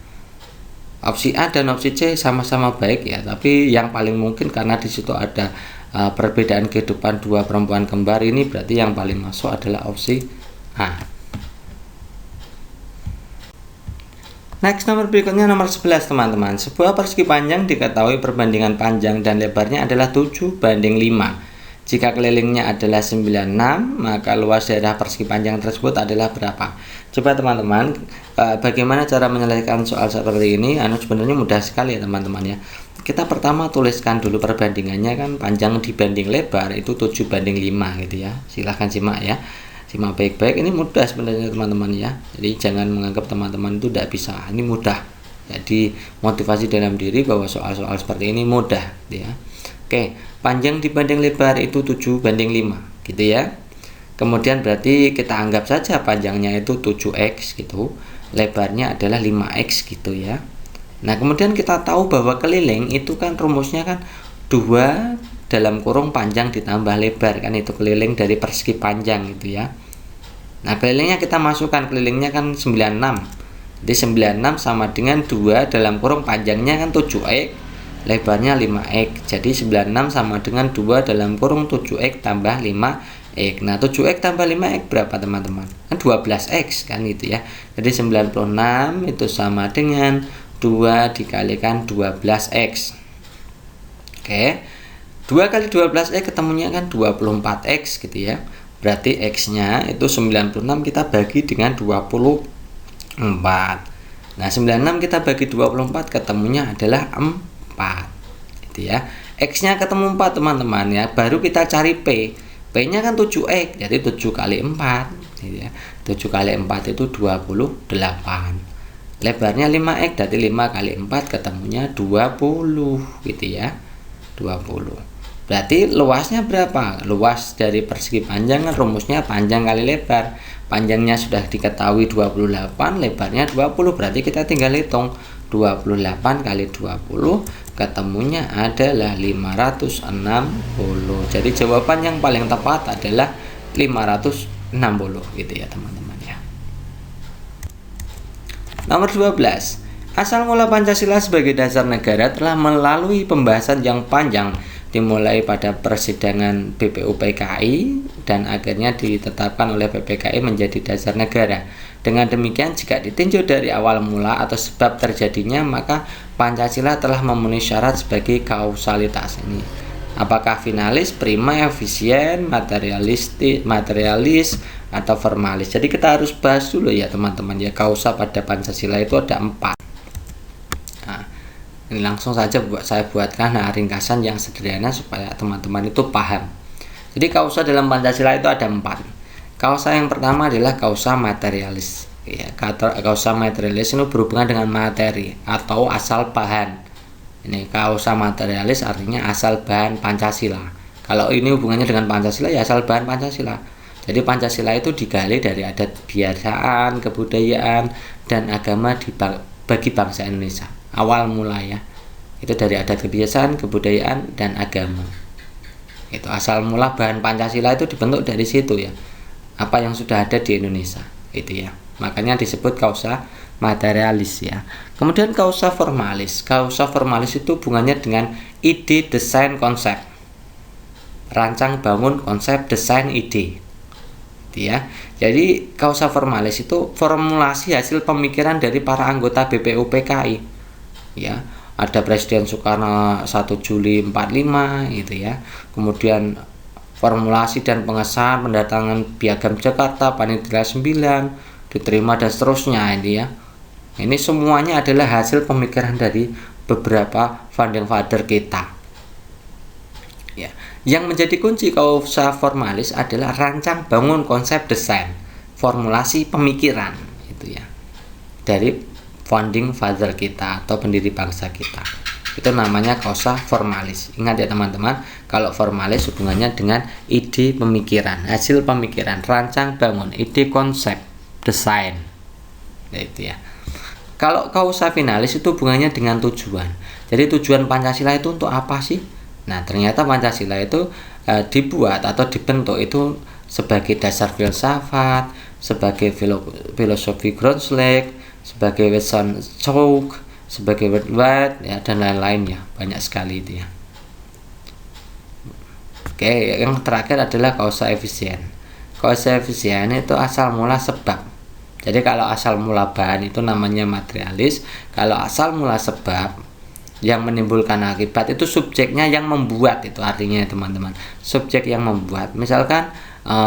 A: Opsi A dan opsi C sama-sama baik ya, tapi yang paling mungkin karena di situ ada perbedaan kehidupan dua perempuan kembar, ini berarti yang paling masuk adalah opsi A. Next, nomor berikutnya nomor 11 teman-teman. Sebuah persegi panjang diketahui perbandingan panjang dan lebarnya adalah 7:5. Jika kelilingnya adalah 96, maka luas daerah persegi panjang tersebut adalah berapa? Coba teman-teman, bagaimana cara menyelesaikan soal seperti ini? Sebenarnya mudah sekali ya teman-teman ya. Kita pertama tuliskan dulu perbandingannya, kan panjang dibanding lebar itu 7:5 gitu ya. Silahkan simak ya. Simak baik-baik, ini mudah sebenarnya teman-teman ya. Jadi jangan menganggap teman-teman itu tidak bisa, ini mudah. Jadi motivasi dalam diri bahwa soal-soal seperti ini mudah ya. Oke, panjang dibanding lebar itu 7:5 gitu ya. Kemudian berarti kita anggap saja panjangnya itu 7x gitu, lebarnya adalah 5x gitu ya. Nah kemudian kita tahu bahwa keliling itu kan rumusnya kan 2 dalam kurung panjang ditambah lebar, kan itu keliling dari persegi panjang gitu ya. Nah kelilingnya kita masukkan, kelilingnya kan 96, jadi 96 sama dengan 2 dalam kurung panjangnya kan 7x, lebarnya 5x, jadi 96 sama dengan 2 dalam kurung 7x tambah 5x. Nah 7x tambah 5x berapa teman-teman? Kan 12x kan gitu ya. Jadi 96 itu sama dengan 2 dikalikan 12x. Oke, 2 kali 12x ketemunya kan 24x gitu ya. Berarti x-nya itu 96 kita bagi dengan 24. Nah 96 kita bagi 24 ketemunya adalah 4. 4 gitu ya. X-nya ketemu 4 teman-teman ya, baru kita cari P. P-nya kan 7X, jadi 7 kali 4 gitu ya. 7 kali 4 itu 28. Lebarnya 5X, berarti 5 kali 4 ketemunya 20 gitu ya. 20. Berarti luasnya berapa? Luas dari persegi panjang kan rumusnya panjang kali lebar. Panjangnya sudah diketahui 28, lebarnya 20. Berarti kita tinggal hitung 28 kali 20, ketemunya adalah 560. Jadi jawaban yang paling tepat adalah 560 gitu ya teman-teman ya. Nomor 12. Asal mula Pancasila sebagai dasar negara telah melalui pembahasan yang panjang, dimulai pada persidangan BPUPKI dan akhirnya ditetapkan oleh PPKI menjadi dasar negara. Dengan demikian, jika ditinjau dari awal mula atau sebab terjadinya, maka Pancasila telah memenuhi syarat sebagai kausalitas ini. Apakah finalis, prima, efisien, materialis, atau formalis? Jadi kita harus bahas dulu ya teman-teman ya, kausa pada Pancasila itu ada 4. Ini langsung saja saya buatkan ringkasan yang sederhana supaya teman-teman itu paham. Jadi kausa dalam Pancasila itu ada 4. Kausa yang pertama adalah kausa materialis. Ya, kausa materialis itu berhubungan dengan materi atau asal bahan. Ini kausa materialis artinya asal bahan Pancasila. Kalau ini hubungannya dengan Pancasila ya asal bahan Pancasila. Jadi Pancasila itu digali dari adat kebiasaan, kebudayaan, dan agama bagi bangsa Indonesia. Awal mula ya, itu dari adat kebiasaan, kebudayaan, dan agama. Itu asal mula bahan Pancasila itu dibentuk dari situ ya, apa yang sudah ada di Indonesia itu ya, makanya disebut kausa materialis ya. Kemudian kausa formalis. Kausa formalis itu hubungannya dengan ide, desain, konsep, rancang bangun, konsep, desain, ide gitu ya. Jadi kausa formalis itu formulasi hasil pemikiran dari para anggota BPUPKI ya. Ada Presiden Soekarno 1 Juli 45 gitu ya. Kemudian formulasi dan pengesahan pendatangan Piagam Jakarta, Panitia 9 diterima dan seterusnya ini ya. Ini semuanya adalah hasil pemikiran dari beberapa founding father kita. Ya, yang menjadi kunci kausa formalis adalah rancang bangun, konsep, desain, formulasi pemikiran itu ya. Dari founding father kita atau pendiri bangsa kita, itu namanya kausa formalis. Ingat ya teman-teman, kalau formalis hubungannya dengan ide, pemikiran, hasil pemikiran, rancang bangun, ide, konsep, desain itu ya. Kalau kausa finalis itu hubungannya dengan tujuan. Jadi tujuan Pancasila itu untuk apa sih? Nah ternyata Pancasila itu dibuat atau dibentuk itu sebagai dasar filsafat, sebagai filosofi Grundzüge, sebagai Wesson Chow, sebagai Worldwide ya, dan lain-lain ya, banyak sekali itu ya. Oke, yang terakhir adalah kausa efisien. Kausa efisien itu asal mula sebab. Jadi kalau asal mula bahan itu namanya materialis, kalau asal mula sebab yang menimbulkan akibat itu subjeknya yang membuat, itu artinya teman-teman. Subjek yang membuat. Misalkan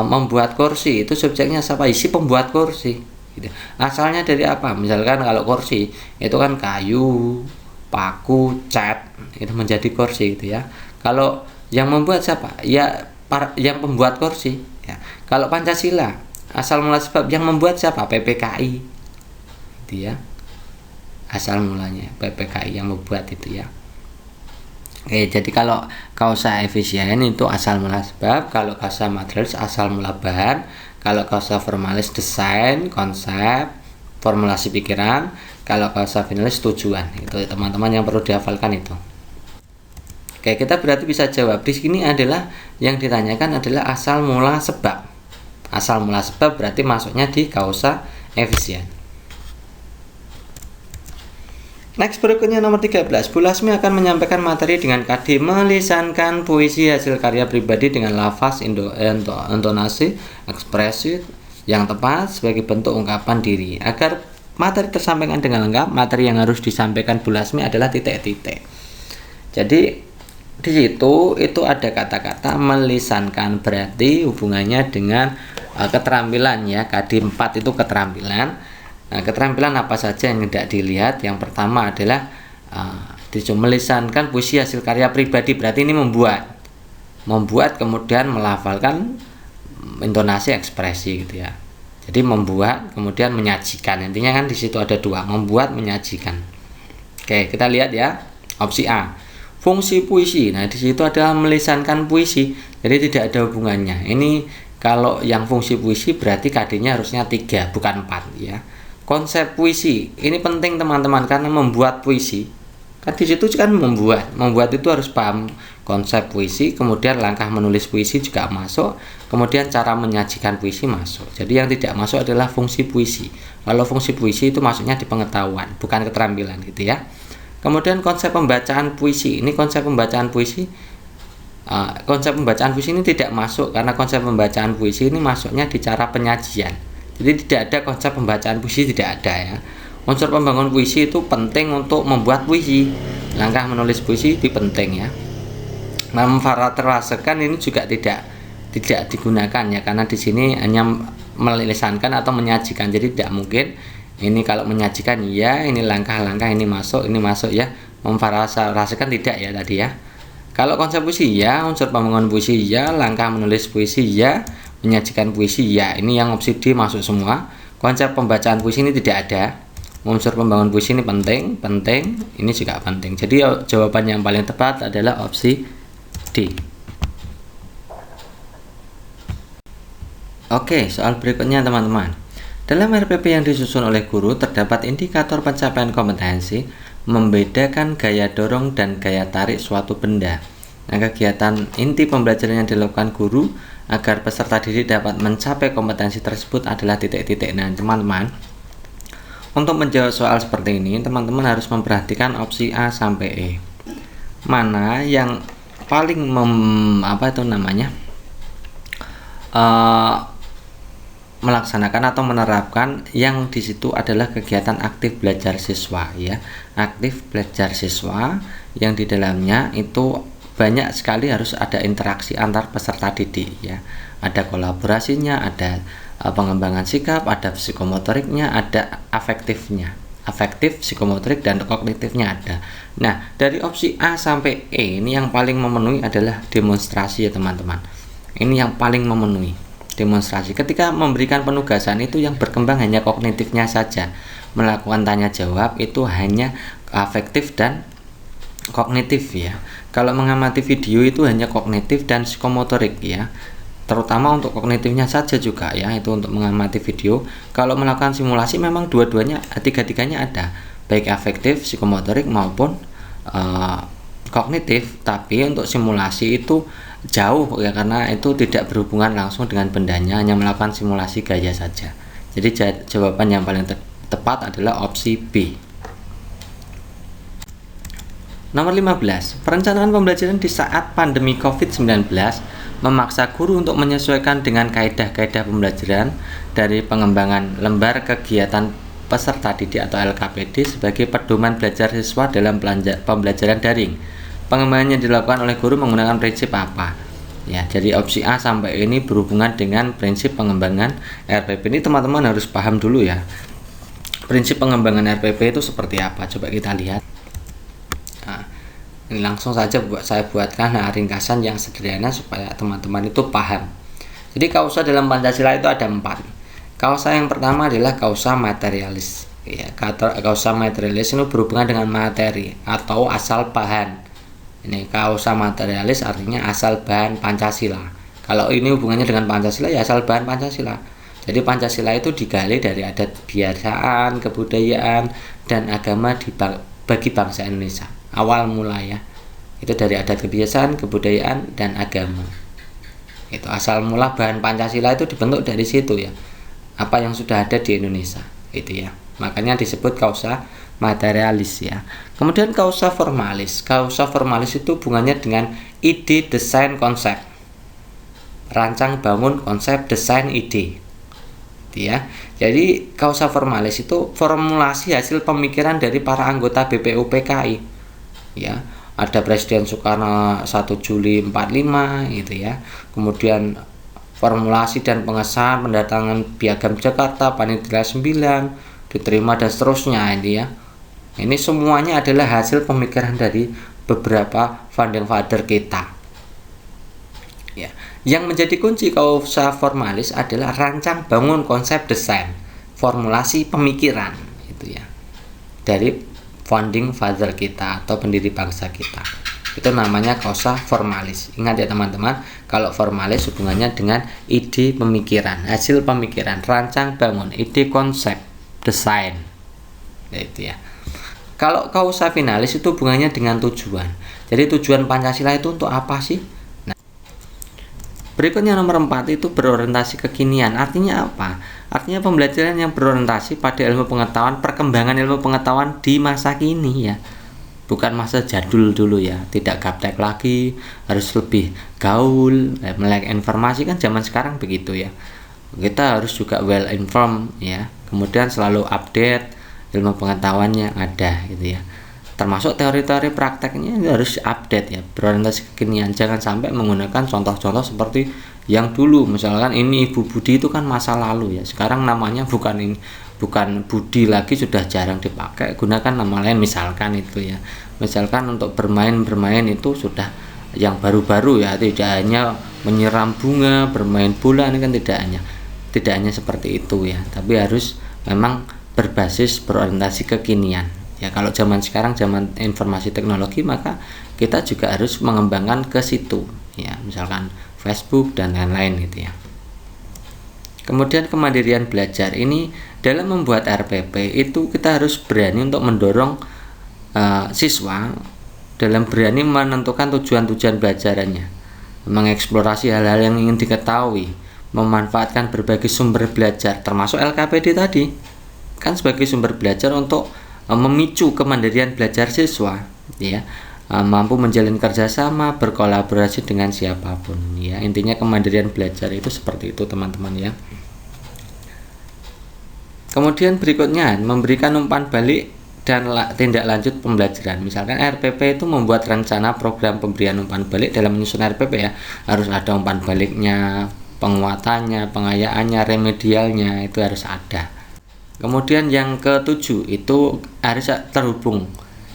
A: membuat kursi itu subjeknya siapa? Isi pembuat kursi. Gitu. Asalnya dari apa? Misalkan kalau kursi itu kan kayu, paku, cat itu menjadi kursi gitu ya. Kalau yang membuat siapa? Ya yang pembuat kursi ya. Kalau Pancasila asal mula sebab yang membuat siapa? PPKI gitu ya. Asal mulanya PPKI yang membuat itu ya. Oke, jadi kalau kausa efisien itu asal mula sebab, kalau kausa materialis asal mula bahan, kalau kausa formalis desain, konsep, formulasi pikiran, kalau kausa finalis tujuan. Itu teman-teman yang perlu dihafalkan itu. Oke, kita berarti bisa jawab di sini adalah yang ditanyakan adalah asal mula sebab. Asal mula sebab berarti masuknya di kausa efisien. Next, berikutnya nomor 13. Bu Lasmi akan menyampaikan materi dengan KD melisankan puisi hasil karya pribadi dengan lafaz, intonasi, ekspresi yang tepat sebagai bentuk ungkapan diri. Agar materi tersampaikan dengan lengkap, materi yang harus disampaikan Bu Lasmi adalah titik-titik. Jadi di situ itu ada kata-kata melisankan, berarti hubungannya dengan keterampilan ya. KD 4 itu keterampilan. Nah, keterampilan apa saja yang tidak dilihat? Yang pertama adalah Melisankan puisi hasil karya pribadi, berarti ini membuat kemudian melafalkan intonasi ekspresi gitu ya. Jadi membuat kemudian menyajikan, intinya kan di situ ada dua, membuat, menyajikan. Oke, kita lihat ya. Opsi A, fungsi puisi. Nah, di situ adalah melisankan puisi, jadi tidak ada hubungannya. Ini kalau yang fungsi puisi berarti KD-nya harusnya 3 bukan 4 ya. Konsep puisi ini penting teman-teman, karena membuat puisi kan di situ kan membuat itu harus paham konsep puisi, kemudian langkah menulis puisi juga masuk, kemudian cara menyajikan puisi masuk. Jadi yang tidak masuk adalah fungsi puisi. Kalau fungsi puisi itu masuknya di pengetahuan, bukan keterampilan gitu ya. Kemudian konsep pembacaan puisi, ini konsep pembacaan puisi ini tidak masuk, karena konsep pembacaan puisi ini masuknya di cara penyajian. Jadi tidak ada konsep pembacaan puisi, tidak ada ya. Unsur pembangun puisi itu penting untuk membuat puisi. Langkah menulis puisi itu penting ya. Memfaraterlasekan ini juga tidak digunakan ya, karena di sini hanya melisankan atau menyajikan. Jadi tidak mungkin ini kalau menyajikan ya, ini langkah-langkah ini masuk ya. Memfaraterlasekan tidak ya tadi ya. Kalau konsep puisi ya, unsur pembangun puisi ya, langkah menulis puisi ya, menyajikan puisi ya. Ini yang opsi D masuk semua. Konsep pembacaan puisi ini tidak ada. Unsur pembangun puisi ini penting, ini juga penting. Jadi jawaban yang paling tepat adalah opsi D. Oke, soal berikutnya teman-teman. Dalam RPP yang disusun oleh guru terdapat indikator pencapaian kompetensi membedakan gaya dorong dan gaya tarik suatu benda. Nah, kegiatan inti pembelajaran yang dilakukan guru agar peserta didik dapat mencapai kompetensi tersebut adalah titik-titik. Nah, teman-teman, untuk menjawab soal seperti ini, teman-teman harus memperhatikan opsi A sampai E. Mana yang paling melaksanakan atau menerapkan, yang di situ adalah kegiatan aktif belajar siswa ya. Aktif belajar siswa yang di dalamnya itu banyak sekali harus ada interaksi antar peserta didik ya. Ada kolaborasinya, ada pengembangan sikap, ada psikomotoriknya, ada afektifnya. Afektif, psikomotorik, dan kognitifnya ada. Nah, dari opsi A sampai E ini yang paling memenuhi adalah demonstrasi ya teman-teman. Ini yang paling memenuhi, demonstrasi. Ketika memberikan penugasan itu yang berkembang hanya kognitifnya saja. Melakukan tanya jawab itu hanya afektif dan kognitif ya. Kalau mengamati video itu hanya kognitif dan psikomotorik ya. Terutama untuk kognitifnya saja juga ya, itu untuk mengamati video. Kalau melakukan simulasi memang dua-duanya, tiga-tiganya ada, baik afektif, psikomotorik maupun kognitif. Tapi untuk simulasi itu jauh ya, karena itu tidak berhubungan langsung dengan bendanya, hanya melakukan simulasi gaya saja. Jadi jawaban yang paling tepat adalah opsi B. Nomor 15, perencanaan pembelajaran di saat pandemi COVID-19 memaksa guru untuk menyesuaikan dengan kaedah-kaedah pembelajaran dari pengembangan lembar kegiatan peserta didik atau LKPD sebagai pedoman belajar siswa dalam pembelajaran daring. Pengembangannya dilakukan oleh guru menggunakan prinsip apa? Ya, jadi opsi A sampai ini berhubungan dengan prinsip pengembangan RPP. Ini teman-teman harus paham dulu ya. Prinsip pengembangan RPP itu seperti apa? Coba kita lihat. Nah, ini langsung saja saya buatkan ringkasan yang sederhana supaya teman-teman itu paham. Jadi kausa dalam Pancasila itu ada 4. Kausa yang pertama adalah kausa materialis. Ya, kausa materialis itu berhubungan dengan materi atau asal bahan. Ini kausa materialis artinya asal bahan Pancasila. Kalau ini hubungannya dengan Pancasila ya asal bahan Pancasila. Jadi Pancasila itu digali dari adat kebiasaan, kebudayaan, dan agama bagi bangsa Indonesia. Awal mula ya, itu dari adat kebiasaan, kebudayaan, dan agama. Itu asal mula bahan Pancasila itu dibentuk dari situ ya, apa yang sudah ada di Indonesia itu ya, makanya disebut kausa materialis ya. Kemudian kausa formalis. Kausa formalis itu hubungannya dengan ide, desain, konsep, rancang bangun konsep, desain, ide ya. Jadi kausa formalis itu formulasi hasil pemikiran dari para anggota BPUPKI ya. Ada Presiden Soekarno 1 Juli 45 gitu ya. Kemudian formulasi dan pengesahan pendatangan Piagam Jakarta, Panitia 9 diterima dan seterusnya ini ya. Ini semuanya adalah hasil pemikiran dari beberapa founding father kita. Ya, yang menjadi kunci kausa formalis adalah rancang bangun konsep desain, formulasi pemikiran itu ya. Dari founding father kita atau pendiri bangsa kita. Itu namanya kausa formalis. Ingat ya teman-teman, kalau formalis hubungannya dengan ide pemikiran, hasil pemikiran, rancang bangun, ide konsep, desain. Itu ya. Kalau kausa finalis itu hubungannya dengan tujuan. Jadi tujuan Pancasila itu untuk apa sih? Nah, berikutnya nomor 4 itu berorientasi kekinian. Artinya apa? Artinya pembelajaran yang berorientasi pada ilmu pengetahuan, perkembangan ilmu pengetahuan di masa kini ya. Bukan masa jadul dulu ya, tidak gaptek lagi, harus lebih gaul, melek informasi kan zaman sekarang begitu ya. Kita harus juga well informed ya, kemudian selalu update ilmu pengetahuannya ada gitu ya. Termasuk teori-teori prakteknya harus update ya, berorientasi kekinian. Jangan sampai menggunakan contoh-contoh seperti yang dulu, misalkan ini Ibu Budi itu kan masa lalu ya. Sekarang namanya bukan Budi lagi, sudah jarang dipakai, gunakan nama lain misalkan itu ya. Misalkan untuk bermain itu sudah yang baru-baru ya, tidak hanya menyiram bunga, bermain bola, ini kan tidak hanya seperti itu ya, tapi harus memang berbasis berorientasi kekinian ya. Kalau zaman sekarang zaman informasi teknologi, maka kita juga harus mengembangkan ke situ ya, misalkan Facebook dan lain-lain gitu ya. Kemudian kemandirian belajar ini dalam membuat RPP itu kita harus berani untuk mendorong siswa dalam berani menentukan tujuan-tujuan belajarannya, mengeksplorasi hal-hal yang ingin diketahui, memanfaatkan berbagai sumber belajar termasuk LKPD tadi kan sebagai sumber belajar untuk memicu kemandirian belajar siswa ya, mampu menjalin kerjasama, berkolaborasi dengan siapapun ya. Intinya kemandirian belajar itu seperti itu teman-teman ya. Kemudian berikutnya memberikan umpan balik dan tindak lanjut pembelajaran. Misalkan RPP itu membuat rencana program pemberian umpan balik. Dalam menyusun RPP ya harus ada umpan baliknya, penguatannya, pengayaannya, remedialnya, itu harus ada. Kemudian yang ke-7 itu harus terhubung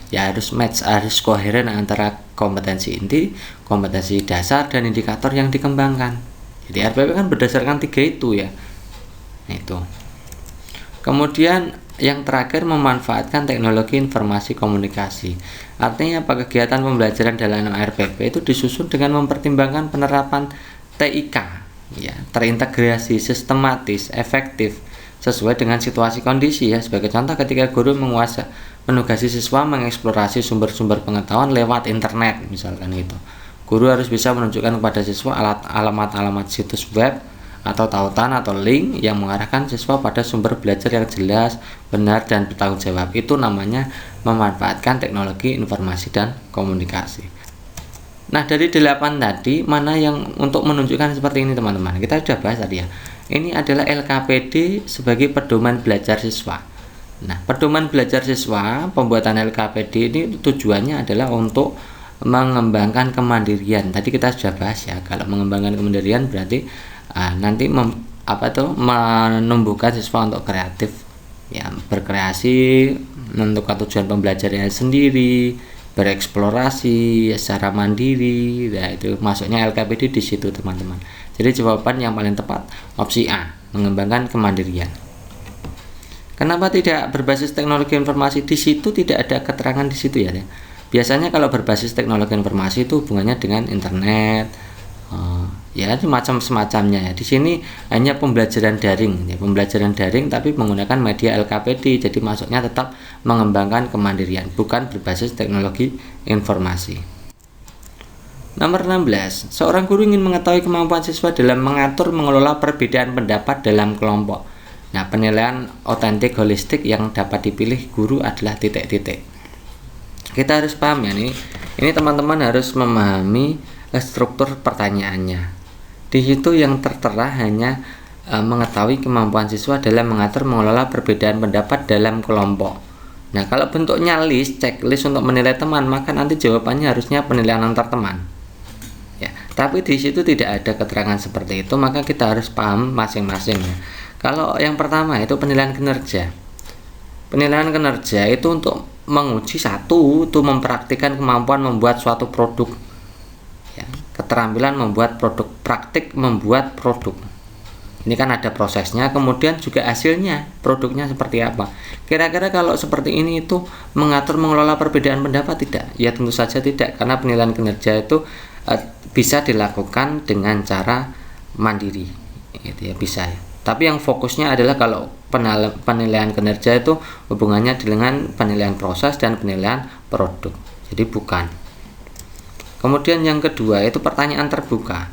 A: ya, harus match, harus koheren antara kompetensi inti, kompetensi dasar, dan indikator yang dikembangkan. Jadi RPP kan berdasarkan 3 itu ya. Nah, itu. Kemudian yang terakhir memanfaatkan teknologi informasi komunikasi. Artinya apa? Kegiatan pembelajaran dalam RPP itu disusun dengan mempertimbangkan penerapan TIK ya, terintegrasi, sistematis, efektif, sesuai dengan situasi kondisi ya. Sebagai contoh, ketika guru menugasi siswa mengeksplorasi sumber-sumber pengetahuan lewat internet misalkan itu, guru harus bisa menunjukkan kepada siswa alamat-alamat situs web atau tautan atau link yang mengarahkan siswa pada sumber belajar yang jelas, benar, dan bertanggung jawab. Itu namanya memanfaatkan teknologi informasi dan komunikasi. Nah, dari 8 tadi, mana yang untuk menunjukkan seperti ini teman-teman? Kita sudah bahas tadi ya. Ini adalah LKPD sebagai pedoman belajar siswa. Nah, pedoman belajar siswa, pembuatan LKPD ini tujuannya adalah untuk mengembangkan kemandirian. Tadi kita sudah bahas ya, kalau mengembangkan kemandirian berarti nanti menumbuhkan siswa untuk kreatif ya, berkreasi, menentukan tujuan pembelajarannya sendiri, bereksplorasi ya, secara mandiri. Nah, itu masuknya LKPD di situ teman-teman. Jadi jawaban yang paling tepat opsi A, mengembangkan kemandirian. Kenapa tidak berbasis teknologi informasi? Di situ tidak ada keterangan di situ ya. Biasanya kalau berbasis teknologi informasi itu hubungannya dengan internet, ya semacamnya ya. Di sini hanya pembelajaran daring ya, pembelajaran daring tapi menggunakan media LKPD. Jadi masuknya tetap mengembangkan kemandirian, bukan berbasis teknologi informasi. Nomor 16, seorang guru ingin mengetahui kemampuan siswa dalam mengatur mengelola perbedaan pendapat dalam kelompok. Nah, penilaian otentik holistik yang dapat dipilih guru adalah titik-titik. Kita harus paham ya, ini teman-teman harus memahami struktur pertanyaannya. Di situ yang tertera hanya mengetahui kemampuan siswa dalam mengatur mengelola perbedaan pendapat dalam kelompok. Nah, kalau bentuknya list, checklist untuk menilai teman, maka nanti jawabannya harusnya penilaian antar teman. Ya, tapi di situ tidak ada keterangan seperti itu, maka kita harus paham masing-masing ya. Kalau yang pertama itu penilaian kinerja. Penilaian kinerja itu untuk menguji satu itu mempraktikkan kemampuan membuat suatu produk ya, keterampilan membuat produk, praktik membuat produk. Ini kan ada prosesnya, kemudian juga hasilnya, produknya seperti apa. Kira-kira kalau seperti ini itu mengatur mengelola perbedaan pendapat tidak? Ya tentu saja tidak, karena penilaian kinerja itu bisa dilakukan dengan cara mandiri gitu ya, bisa ya. Tapi yang fokusnya adalah kalau penilaian kinerja itu hubungannya dengan penilaian proses dan penilaian produk. Jadi bukan. Kemudian yang kedua itu pertanyaan terbuka.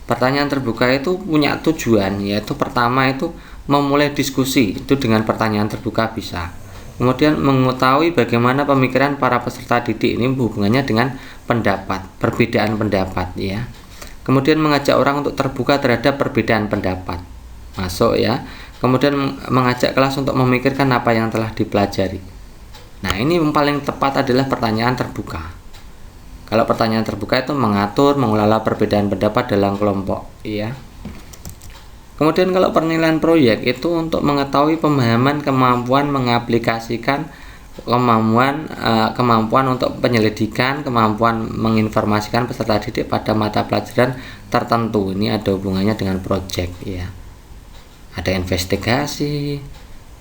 A: Pertanyaan terbuka itu punya tujuan, yaitu pertama itu memulai diskusi, itu dengan pertanyaan terbuka bisa. Kemudian mengetahui bagaimana pemikiran para peserta didik, ini hubungannya dengan pendapat, perbedaan pendapat ya. Kemudian mengajak orang untuk terbuka terhadap perbedaan pendapat, masuk ya. Kemudian mengajak kelas untuk memikirkan apa yang telah dipelajari. Nah, ini yang paling tepat adalah pertanyaan terbuka. Kalau pertanyaan terbuka itu mengatur, mengelola perbedaan pendapat dalam kelompok, ya. Kemudian kalau penilaian proyek itu untuk mengetahui pemahaman, kemampuan mengaplikasikan, kemampuan untuk penyelidikan, kemampuan menginformasikan peserta didik pada mata pelajaran tertentu. Ini ada hubungannya dengan proyek, ya. Ada investigasi,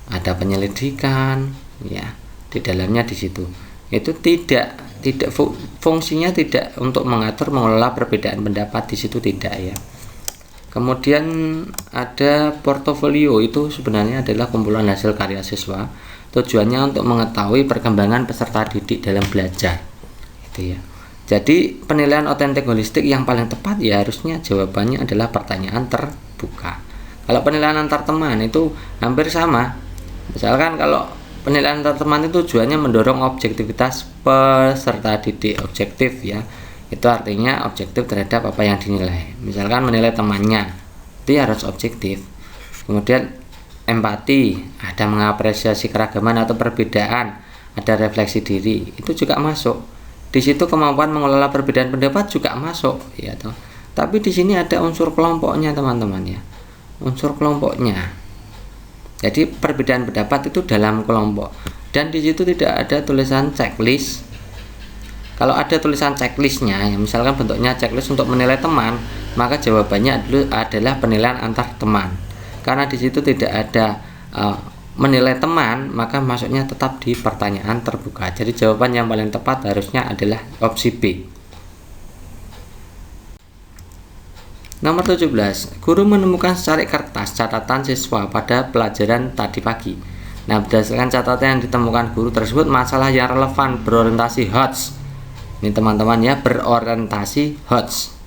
A: ada penyelidikan, ya. Di dalamnya di situ. Itu tidak fungsinya tidak untuk mengatur mengelola perbedaan pendapat, di situ tidak ya. Kemudian ada portofolio, itu sebenarnya adalah kumpulan hasil karya siswa, tujuannya untuk mengetahui perkembangan peserta didik dalam belajar itu ya. Jadi penilaian otentik holistik yang paling tepat ya harusnya jawabannya adalah pertanyaan terbuka. Kalau penilaian antar teman itu hampir sama. Misalkan kalau penilaian antar teman itu tujuannya mendorong objektivitas peserta didik, objektif ya. Itu artinya objektif terhadap apa yang dinilai. Misalkan menilai temannya, itu harus objektif. Kemudian empati, ada mengapresiasi keragaman atau perbedaan, ada refleksi diri, itu juga masuk. Di situ kemampuan mengelola perbedaan pendapat juga masuk, ya toh. Tapi di sini ada unsur kelompoknya teman-teman ya. Unsur kelompoknya. Jadi perbedaan pendapat itu dalam kelompok. Dan di situ tidak ada tulisan checklist. Kalau ada tulisan checklistnya, ya misalkan bentuknya checklist untuk menilai teman, maka jawabannya adalah penilaian antar teman. Karena di situ tidak ada menilai teman, maka masuknya tetap di pertanyaan terbuka. Jadi jawaban yang paling tepat harusnya adalah opsi B. Nomor 17, guru menemukan secari kertas catatan siswa pada pelajaran tadi pagi. Nah, berdasarkan catatan yang ditemukan guru tersebut, masalah yang relevan berorientasi HOTS. Ini teman-teman ya, berorientasi HOTS.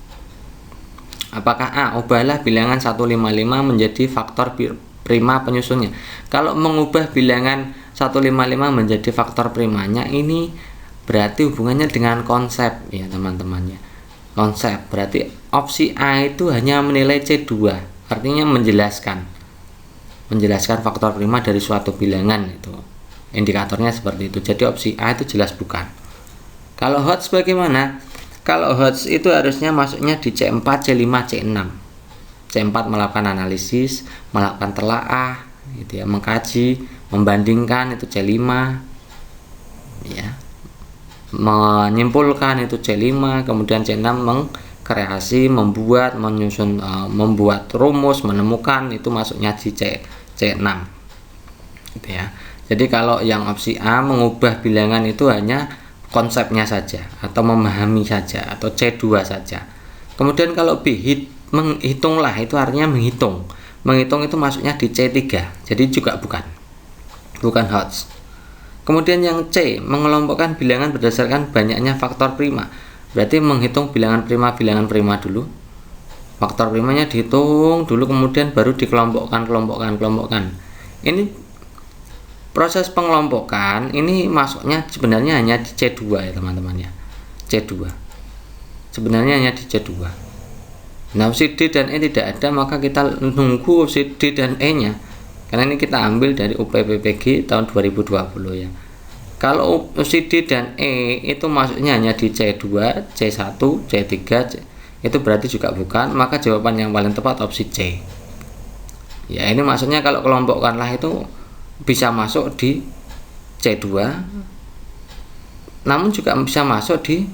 A: Apakah A, ubahlah bilangan 155 menjadi faktor prima penyusunnya. Kalau mengubah bilangan 155 menjadi faktor primanya, ini berarti hubungannya dengan konsep ya teman-teman ya. Konsep berarti opsi A itu hanya menilai C2, artinya menjelaskan faktor prima dari suatu bilangan, itu indikatornya seperti itu. Jadi opsi A itu jelas bukan. Kalau HOTS bagaimana? Kalau HOTS itu harusnya masuknya di C4, C5, C6. C4 melakukan analisis, melakukan telaah gitu ya, mengkaji, membandingkan itu C5 ya. Menyimpulkan itu C5, kemudian C6 mengkreasi, membuat, menyusun, membuat rumus, menemukan, itu masuknya di C6 gitu ya. Jadi kalau yang opsi A mengubah bilangan itu hanya konsepnya saja atau memahami saja atau C2 saja. Kemudian kalau B menghitunglah, itu artinya menghitung itu masuknya di C3, jadi juga bukan HOTS. Kemudian yang C, mengelompokkan bilangan berdasarkan banyaknya faktor prima. Berarti menghitung bilangan prima dulu. Faktor primanya dihitung dulu, kemudian baru dikelompokkan. Ini proses pengelompokan ini masuknya sebenarnya hanya di C2 ya teman-teman ya. C2. Sebenarnya hanya di C2. Nah, opsi D dan E tidak ada, maka kita nunggu opsi D dan E-nya. Karena ini kita ambil dari UPPPG tahun 2020 ya. Kalau opsi D dan E itu masuknya hanya di C2, C1, C3, itu berarti juga bukan, maka jawaban yang paling tepat opsi C. Ya, ini maksudnya kalau kelompokkanlah itu bisa masuk di C2, namun juga bisa masuk di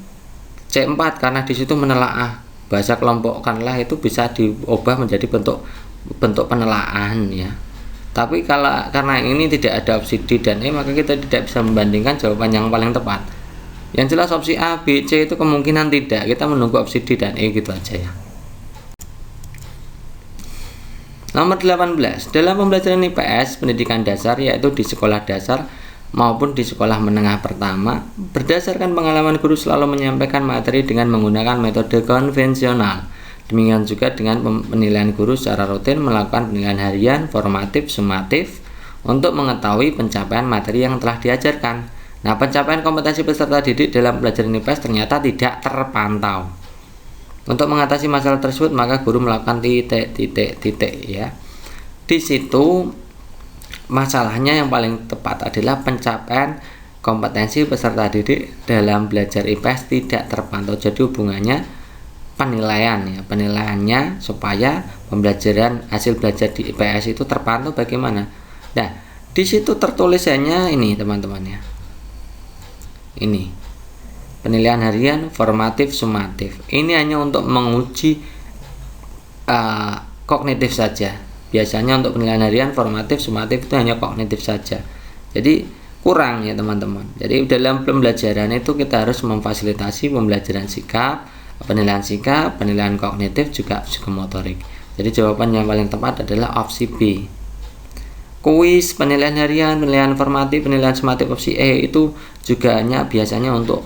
A: C4 karena di situ menelaah. Bahasa kelompokkanlah itu bisa diubah menjadi bentuk penelaan ya. Tapi karena ini tidak ada opsi D dan E, maka kita tidak bisa membandingkan jawaban yang paling tepat. Yang jelas opsi A, B, C itu kemungkinan tidak. Kita menunggu opsi D dan E gitu aja ya. Nomor 18. Dalam pembelajaran IPS pendidikan dasar, yaitu di sekolah dasar maupun di sekolah menengah pertama, berdasarkan pengalaman guru selalu menyampaikan materi dengan menggunakan metode konvensional. Demikian juga dengan penilaian guru secara rutin melakukan penilaian harian, formatif, sumatif untuk mengetahui pencapaian materi yang telah diajarkan. Nah, pencapaian kompetensi peserta didik dalam pelajaran IPS ternyata tidak terpantau. Untuk mengatasi masalah tersebut, maka guru melakukan titik ya. Di situ masalahnya yang paling tepat adalah pencapaian kompetensi peserta didik dalam belajar IPS tidak terpantau. Jadi hubungannya penilaian ya, penilaiannya supaya pembelajaran hasil belajar di IPS itu terpantau bagaimana. Nah, di situ tertulisannya ini teman-teman ya. Ini penilaian harian, formatif, sumatif. Ini hanya untuk menguji kognitif saja. Biasanya untuk penilaian harian, formatif, sumatif itu hanya kognitif saja. Jadi kurang ya teman-teman. Jadi dalam pembelajaran itu kita harus memfasilitasi pembelajaran sikap, penilaian kognitif juga psikomotorik. Jadi jawaban yang paling tepat adalah opsi B. Kuis, penilaian harian, penilaian formatif, penilaian sumatif opsi E itu juga hanya biasanya untuk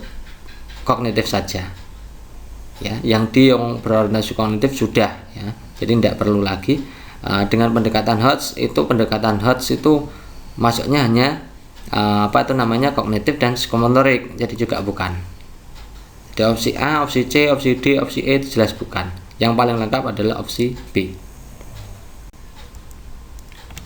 A: kognitif saja. Ya, yang berorientasi kognitif sudah ya. Jadi tidak perlu lagi. Dengan pendekatan Hodge itu masuknya hanya kognitif dan psikomotorik, jadi juga bukan. Ada opsi A, opsi C, opsi D, opsi E itu jelas bukan. Yang paling lengkap adalah opsi B.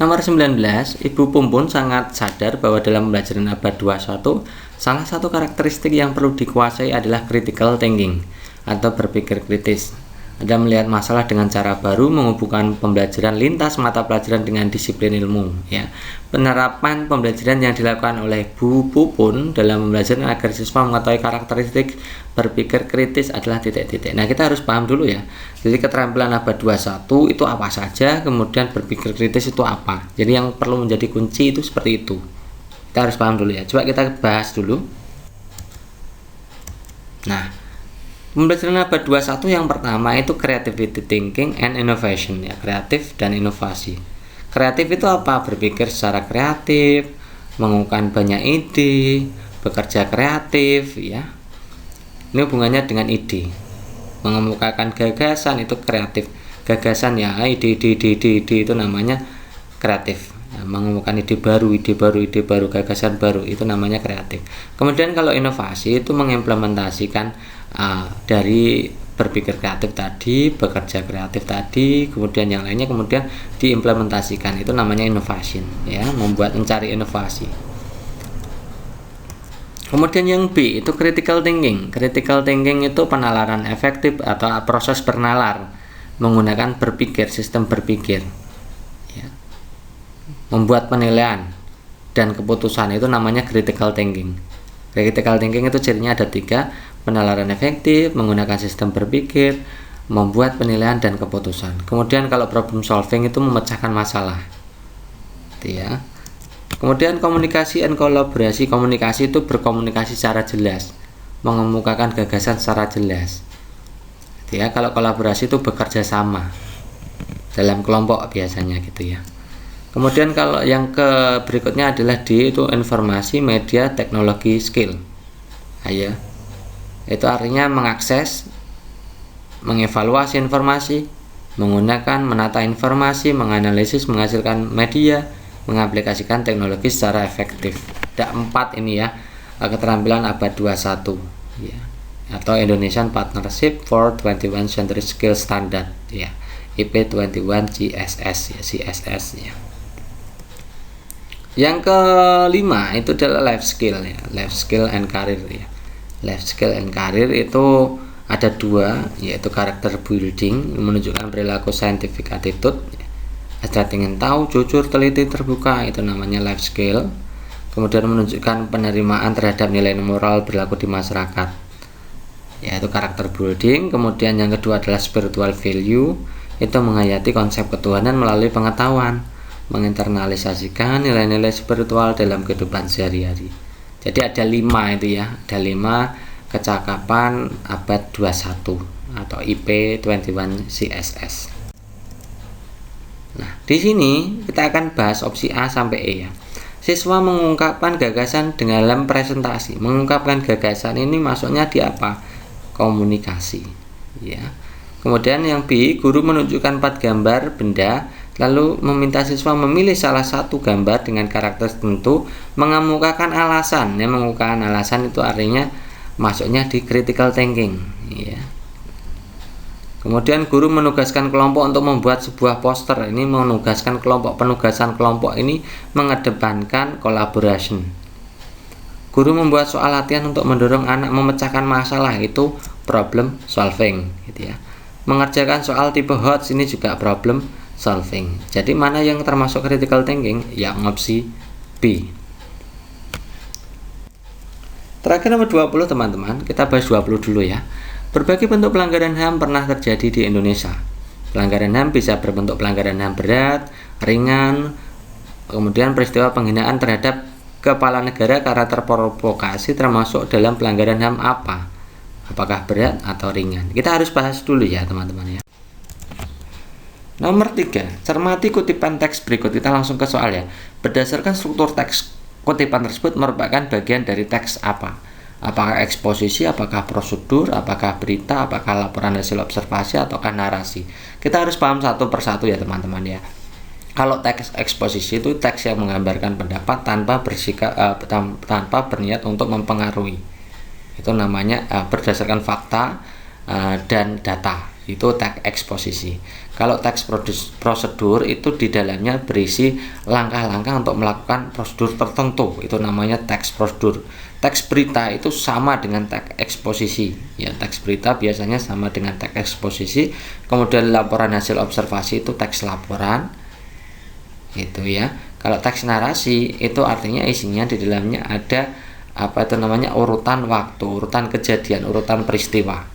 A: Nomor 19, Ibu Pumpun sangat sadar bahwa dalam pembelajaran abad 21 salah satu karakteristik yang perlu dikuasai adalah critical thinking atau berpikir kritis. Anda melihat masalah dengan cara baru, menghubungkan pembelajaran lintas mata pelajaran dengan disiplin ilmu ya. Penerapan pembelajaran yang dilakukan oleh Bu Pupun dalam pembelajaran agar siswa mengetahui karakteristik berpikir kritis adalah titik-titik. Nah, kita harus paham dulu ya. Jadi keterampilan abad 21 itu apa saja, kemudian berpikir kritis itu apa. Jadi yang perlu menjadi kunci itu seperti itu. Kita harus paham dulu ya. Coba kita bahas dulu. Nah, pembelajaran abad 21 yang pertama itu creativity thinking and innovation ya, kreatif dan inovasi. Kreatif itu apa? Berpikir secara kreatif, mengungkapkan banyak ide, bekerja kreatif ya. Ini hubungannya dengan ide. Mengemukakan gagasan itu kreatif. Gagasan ya, ide itu namanya kreatif. Nah, mengemukakan ide baru, gagasan baru itu namanya kreatif. Kemudian kalau inovasi itu mengimplementasikan dari berpikir kreatif tadi, bekerja kreatif tadi, kemudian yang lainnya kemudian diimplementasikan, itu namanya innovation ya, mencari inovasi. Kemudian yang B itu critical thinking. Critical thinking itu penalaran efektif atau proses bernalar menggunakan berpikir, sistem berpikir ya. Membuat penilaian dan keputusan itu namanya critical thinking. Critical thinking itu cirinya ada 3: penalaran efektif, menggunakan sistem berpikir, membuat penilaian dan keputusan. Kemudian kalau problem solving itu memecahkan masalah gitu ya. Kemudian komunikasi dan kolaborasi. Komunikasi itu berkomunikasi secara jelas, mengemukakan gagasan secara jelas gitu ya. Kalau kolaborasi itu bekerja sama dalam kelompok biasanya gitu ya. Kemudian kalau yang berikutnya adalah D itu informasi, media, teknologi, skill. Ayo. Itu artinya mengakses, mengevaluasi informasi, menggunakan, menata informasi, menganalisis, menghasilkan media, mengaplikasikan teknologi secara efektif. Ada 4 ini ya, keterampilan abad 21 ya, atau Indonesian Partnership for 21st Century Skill Standard ya, IP21 CSS ya, CSS ya. Yang kelima itu adalah life skill ya, life skill and career ya. Life skill and career itu ada 2, yaitu character building, menunjukkan perilaku scientific attitude, Anda ingin tahu, jujur, teliti, terbuka, itu namanya life skill. kemudian menunjukkan penerimaan terhadap nilai moral berlaku di masyarakat, yaitu karakter building. Kemudian yang kedua adalah spiritual value, itu menghayati konsep ketuhanan melalui pengetahuan, menginternalisasikan nilai-nilai spiritual dalam kehidupan sehari-hari. Jadi ada 5 itu ya, ada 5 kecakapan abad 21 atau IP 21 CSS. Nah, di sini kita akan bahas opsi A sampai E ya. Siswa mengungkapkan gagasan dalam presentasi. Mengungkapkan gagasan ini maksudnya di apa? Komunikasi, ya. Kemudian yang B, guru menunjukkan 4 gambar benda, lalu meminta siswa memilih salah satu gambar dengan karakter tertentu, mengemukakan alasan. Ya, mengemukakan alasan itu artinya maksudnya di critical thinking, ya. Kemudian guru menugaskan kelompok untuk membuat sebuah poster. Ini menugaskan kelompok, penugasan kelompok ini mengedepankan collaboration. Guru membuat soal latihan untuk mendorong anak memecahkan masalah, itu problem solving, gitu ya. Mengerjakan soal tipe HOTS ini juga problem solving. Jadi mana yang termasuk critical thinking? Yang opsi B. Terakhir nomor 20 teman-teman, kita bahas 20 dulu ya. Berbagai bentuk pelanggaran HAM pernah terjadi di Indonesia. Pelanggaran HAM bisa berbentuk pelanggaran HAM berat, ringan, kemudian peristiwa penghinaan terhadap kepala negara karena terprovokasi termasuk dalam pelanggaran HAM apa? Apakah berat atau ringan? Kita harus bahas dulu ya teman-teman ya. Nomor 3, cermati kutipan teks berikut. Kita langsung ke soal ya. Berdasarkan struktur teks, kutipan tersebut merupakan bagian dari teks apa? Apakah eksposisi, apakah prosedur, apakah berita, apakah laporan hasil observasi, ataukah narasi? Kita harus paham satu persatu ya teman-teman ya. Kalau teks eksposisi itu teks yang menggambarkan pendapat tanpa berniat untuk mempengaruhi. Itu namanya berdasarkan fakta dan data. Itu teks eksposisi. Kalau teks prosedur itu di dalamnya berisi langkah-langkah untuk melakukan prosedur tertentu. Itu namanya teks prosedur. Teks berita itu sama dengan teks eksposisi. Ya, teks berita biasanya sama dengan teks eksposisi. Kemudian laporan hasil observasi itu teks laporan. Itu ya. Kalau teks narasi itu artinya isinya di dalamnya ada apa itu namanya urutan waktu, urutan kejadian, urutan peristiwa.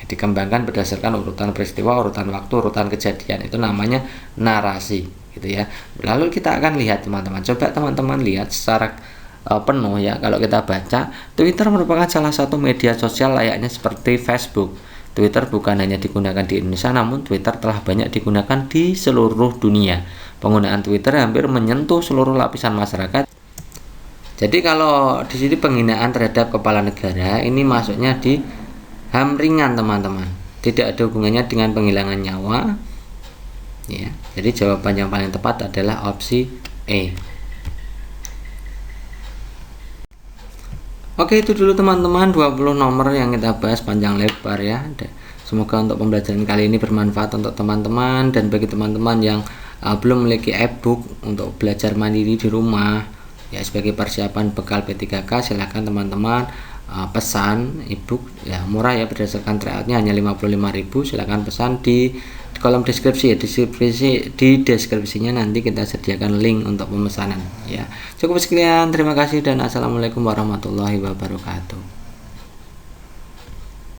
A: Dikembangkan berdasarkan urutan peristiwa, urutan waktu, urutan kejadian. Itu namanya narasi, gitu ya. Lalu kita akan lihat teman-teman. Coba teman-teman lihat secara penuh ya. Kalau kita baca, Twitter merupakan salah satu media sosial layaknya seperti Facebook. Twitter bukan hanya digunakan di Indonesia, namun Twitter telah banyak digunakan di seluruh dunia. Penggunaan Twitter hampir menyentuh seluruh lapisan masyarakat. Jadi kalau di sini penghinaan terhadap kepala negara ini masuknya di HAM ringan teman-teman, tidak ada hubungannya dengan penghilangan nyawa ya. Jadi jawaban yang paling tepat adalah opsi E. Oke, itu dulu teman-teman 20 nomor yang kita bahas panjang lebar ya. Semoga untuk pembelajaran kali ini bermanfaat untuk teman-teman, dan bagi teman-teman yang belum memiliki e-book untuk belajar mandiri di rumah ya, sebagai persiapan bekal P3K, silahkan teman-teman pesan e-book ya, murah ya, berdasarkan tryoutnya hanya 55.000. silahkan pesan di kolom deskripsi ya, di deskripsinya nanti kita sediakan link untuk pemesanan ya. Cukup sekian, terima kasih dan assalamualaikum warahmatullahi wabarakatuh.